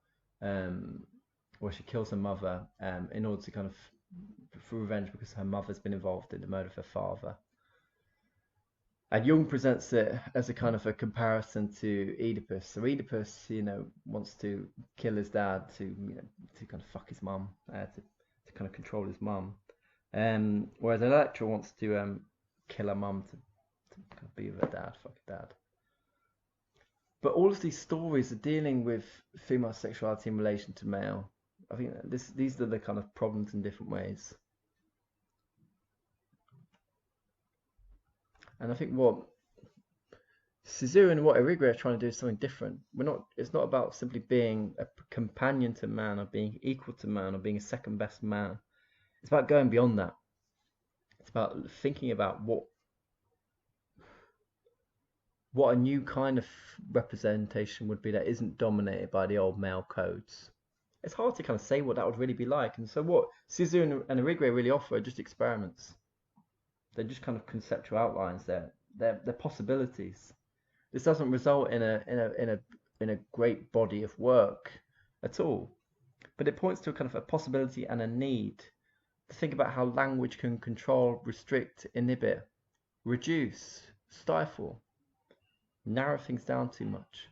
or she kills her mother in order to kind of for revenge because her mother's been involved in the murder of her father. And Jung presents it as a kind of a comparison to Oedipus. So Oedipus, wants to kill his dad to kind of fuck his mum, to kind of control his mum. Whereas Electra wants to kill her mum to kind of be with her dad, fuck her dad. But all of these stories are dealing with female sexuality in relation to male. I think these are the kind of problems in different ways. And I think what Cixous and what Irigaray are trying to do is something different. It's not about simply being a companion to man or being equal to man or being a second best man. It's about going beyond that. It's about thinking about what a new kind of representation would be that isn't dominated by the old male codes. It's hard to kind of say what that would really be like. And so what Cixous and Irigaray really offer are just experiments. They're just kind of conceptual outlines. They're possibilities. This doesn't result in a great body of work at all, but it points to a kind of a possibility and a need to think about how language can control, restrict, inhibit, reduce, stifle, narrow things down too much.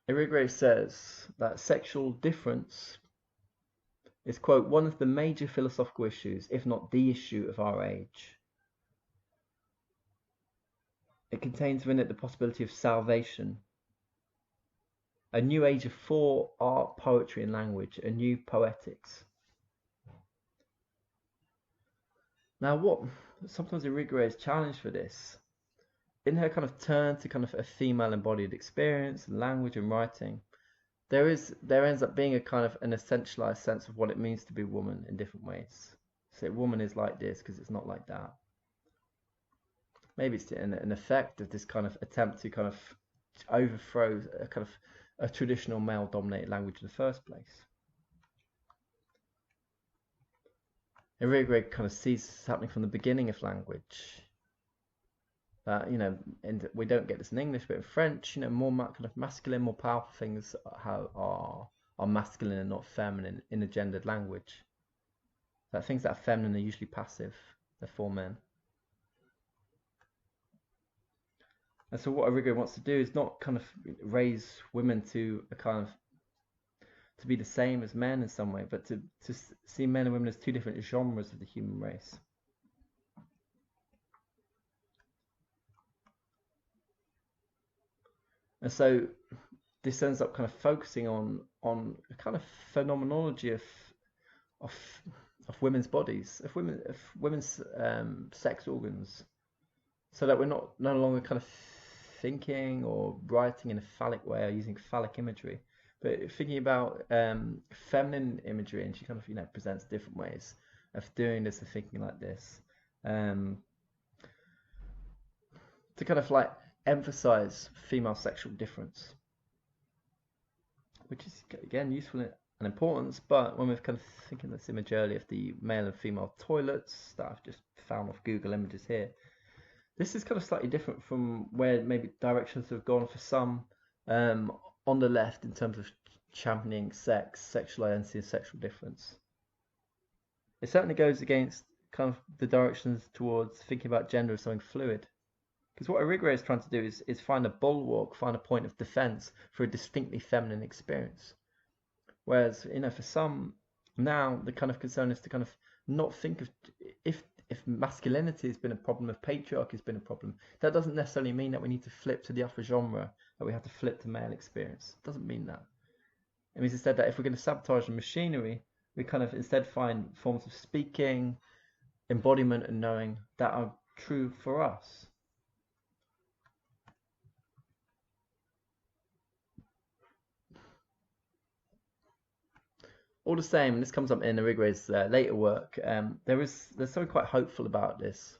Irigaray says that sexual difference is, quote, one of the major philosophical issues, if not the issue of our age. It contains within it the possibility of salvation, a new age of thought, art, poetry and language, a new poetics. Now what sometimes Irigaray is challenged for this, in her kind of turn to kind of a female embodied experience and language and writing, there ends up being a kind of an essentialized sense of what it means to be a woman in different ways. So a woman is like this because it's not like that. Maybe it's an effect of this kind of attempt to kind of overthrow a kind of a traditional male dominated language in the first place. Irigaray kind of sees this happening from the beginning of language. That, you know, and we don't get this in English, but in French, you know, more kind of masculine, more powerful things are masculine and not feminine in a gendered language. That things that are feminine are usually passive. They're for men. And so what Irigaray wants to do is not kind of raise women to a kind of to be the same as men in some way, but to see men and women as two different genres of the human race. And so this ends up kind of focusing on a kind of phenomenology of women's bodies, of women's sex organs, so that we're no longer kind of thinking or writing in a phallic way or using phallic imagery, but thinking about feminine imagery, and she kind of, you know, presents different ways of doing this and thinking like this, to kind of like emphasize female sexual difference, which is again useful and important. But when we're kind of thinking this image earlier of the male and female toilets that I've just found off Google Images here, this is kind of slightly different from where maybe directions have gone for some on the left in terms of championing sex, sexual identity and sexual difference. It certainly goes against kind of the directions towards thinking about gender as something fluid. Because what Irigaray is trying to do is find a bulwark, find a point of defense for a distinctly feminine experience. Whereas, you know, for some now, the kind of concern is to kind of not think of if masculinity has been a problem, if patriarchy has been a problem, that doesn't necessarily mean that we need to flip to the upper genre, that we have to flip to male experience. It doesn't mean that. It means instead that if we're going to sabotage the machinery, we kind of instead find forms of speaking, embodiment and knowing that are true for us. All the same, and this comes up in Irigaray's later work, there's something quite hopeful about this.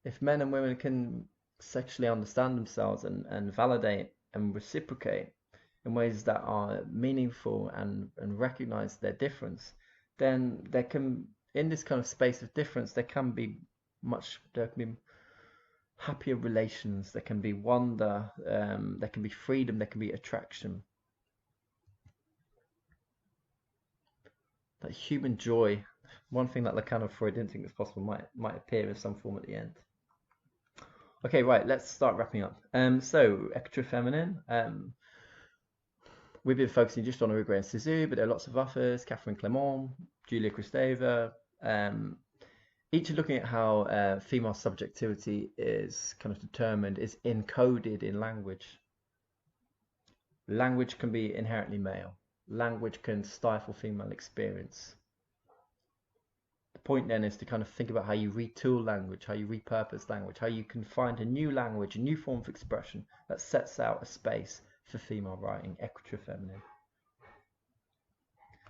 If men and women can sexually understand themselves and validate and reciprocate in ways that are meaningful and recognize their difference, then there can, in this kind of space of difference, there can be happier relations, there can be wonder, there can be freedom, there can be attraction. That human joy, one thing that Lacan and Freud didn't think was possible, might appear in some form at the end. Okay, right, let's start wrapping up. So, Écriture féminine. We've been focusing just on Irigaray and Cixous, but there are lots of others, Catherine Clement, Julia Kristeva. Each are looking at how female subjectivity is kind of determined, is encoded in language. Language can be inherently male. Language can stifle female experience. The point then is to kind of think about how you retool language, how you repurpose language, how you can find a new language, a new form of expression that sets out a space for female writing, Écriture féminine.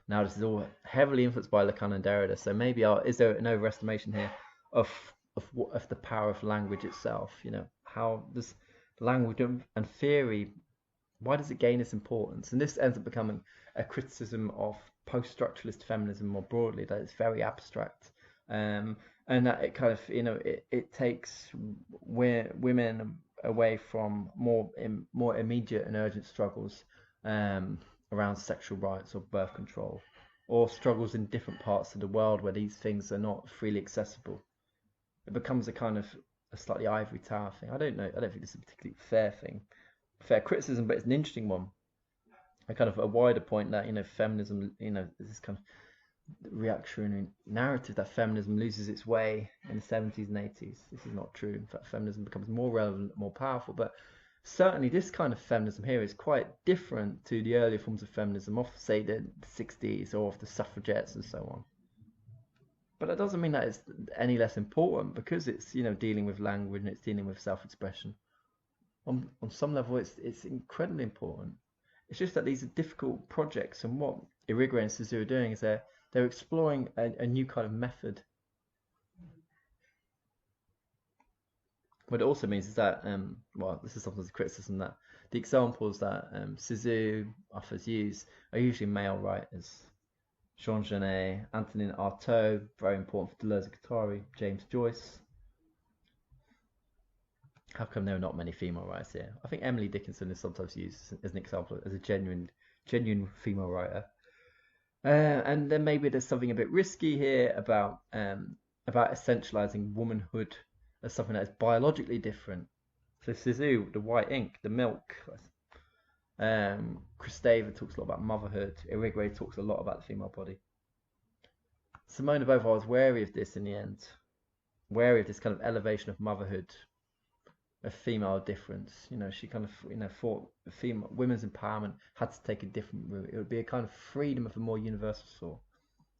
Now this is all heavily influenced by Lacan and Derrida. So maybe is there an overestimation here of the power of language itself? How does language and theory, why does it gain this importance? And this ends up becoming a criticism of post-structuralist feminism more broadly, that it's very abstract, and that it kind of it takes women away from more immediate and urgent struggles around sexual rights or birth control, or struggles in different parts of the world where these things are not freely accessible. It becomes a kind of a slightly ivory tower thing. I don't know. I don't think this is a particularly fair criticism, but it's an interesting one. A kind of a wider point that feminism, is this kind of reactionary narrative that feminism loses its way in the 70s and 80s. This is not true. In fact, feminism becomes more relevant, more powerful. But certainly, this kind of feminism here is quite different to the earlier forms of feminism, of say the 60s or of the suffragettes and so on. But that doesn't mean that it's any less important, because it's dealing with language and it's dealing with self-expression. On some level, it's incredibly important. It's just that these are difficult projects, and what Irigaray and Cixous are doing is they're exploring a new kind of method. What it also means is that, this is sometimes a criticism, that the examples that Cixous offers use are usually male writers. Jean Genet, Antonin Artaud, very important for Deleuze-Guattari, James Joyce. How come there are not many female writers here? I think Emily Dickinson is sometimes used as an example, as a genuine female writer. And then maybe there's something a bit risky here about essentializing womanhood as something that is biologically different. So Cixous, the white ink, the milk. Christeva talks a lot about motherhood. Irigaray talks a lot about the female body. Simone De Beauvoir was wary of this in the end, wary of this kind of elevation of motherhood, of female difference. She kind of thought women's empowerment had to take a different route. It would be a kind of freedom of a more universal sort,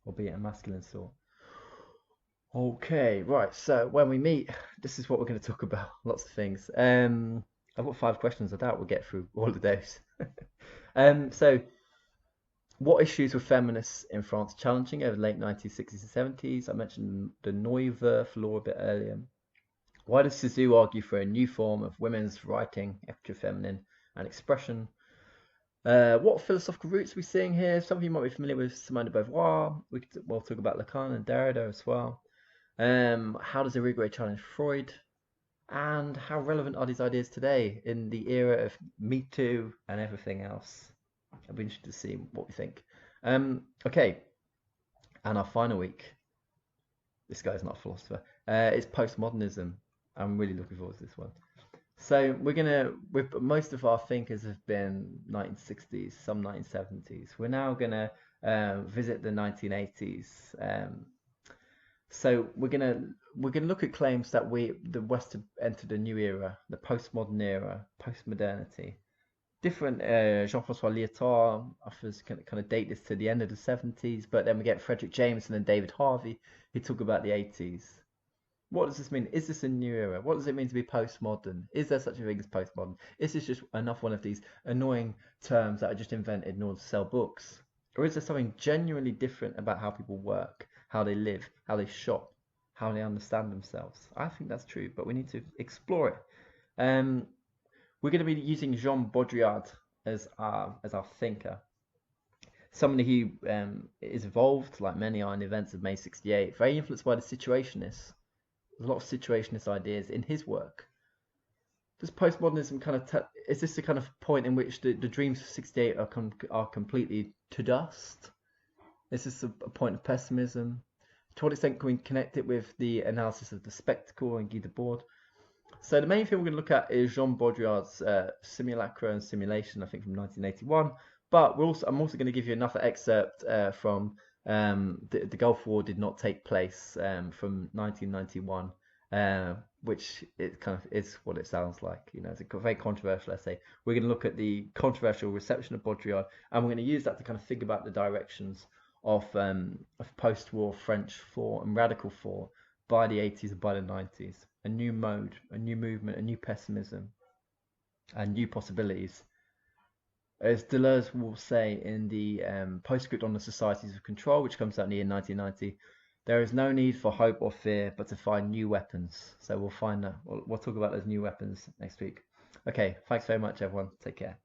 albeit a masculine sort. Okay, right. So when we meet, this is what we're going to talk about. Lots of things. I've got 5 questions. I doubt we'll get through all of those. So, what issues were feminists in France challenging over the late 1960s and 70s? I mentioned the Neuve law a bit earlier. Why does Cixous argue for a new form of women's writing, Écriture feminine, and expression? What philosophical roots are we seeing here? Some of you might be familiar with Simone de Beauvoir. We'll talk about Lacan and Derrida as well. How does Irigaray challenge Freud? And how relevant are these ideas today in the era of Me Too and everything else? I'll be interested to see what we think. Okay, and our final week. This guy's not a philosopher. It's postmodernism. I'm really looking forward to this one. So most of our thinkers have been 1960s, some 1970s. We're now gonna visit the 1980s. So we're gonna look at claims that the West have entered a new era, the postmodern era, postmodernity. Different Jean-François Lyotard offers kind of date this to the end of the 70s, but then we get Frederick Jameson and David Harvey who talk about the 80s. What does this mean? Is this a new era? What does it mean to be postmodern? Is there such a thing as postmodern? Is this just one of these annoying terms that are just invented in order to sell books? Or is there something genuinely different about how people work, how they live, how they shop, how they understand themselves? I think that's true, but we need to explore it. We're going to be using Jean Baudrillard as our thinker. Somebody who is involved, like many are, in the events of May 68, very influenced by the Situationists. There's a lot of Situationist ideas in his work. Does postmodernism is this the kind of point in which the dreams of 68 are completely to dust? Is this a point of pessimism? To what extent can we connect it with the analysis of the spectacle and Guy Debord? So the main thing we're going to look at is Jean Baudrillard's Simulacra and Simulation, I think from 1981. But I'm also going to give you another excerpt from the Gulf War did not take place from 1991, which it kind of is what it sounds like. It's a very controversial essay. We're going to look at the controversial reception of Baudrillard, and we're going to use that to kind of think about the directions of post-war French thought and radical thought by the 80s and by the 90s. A new mode, a new movement, a new pessimism, and new possibilities As Deleuze will say in the postscript on the Societies of Control, which comes out in the year 1990, there is no need for hope or fear, but to find new weapons. So we'll talk about those new weapons next week. Okay, thanks very much, everyone. Take care.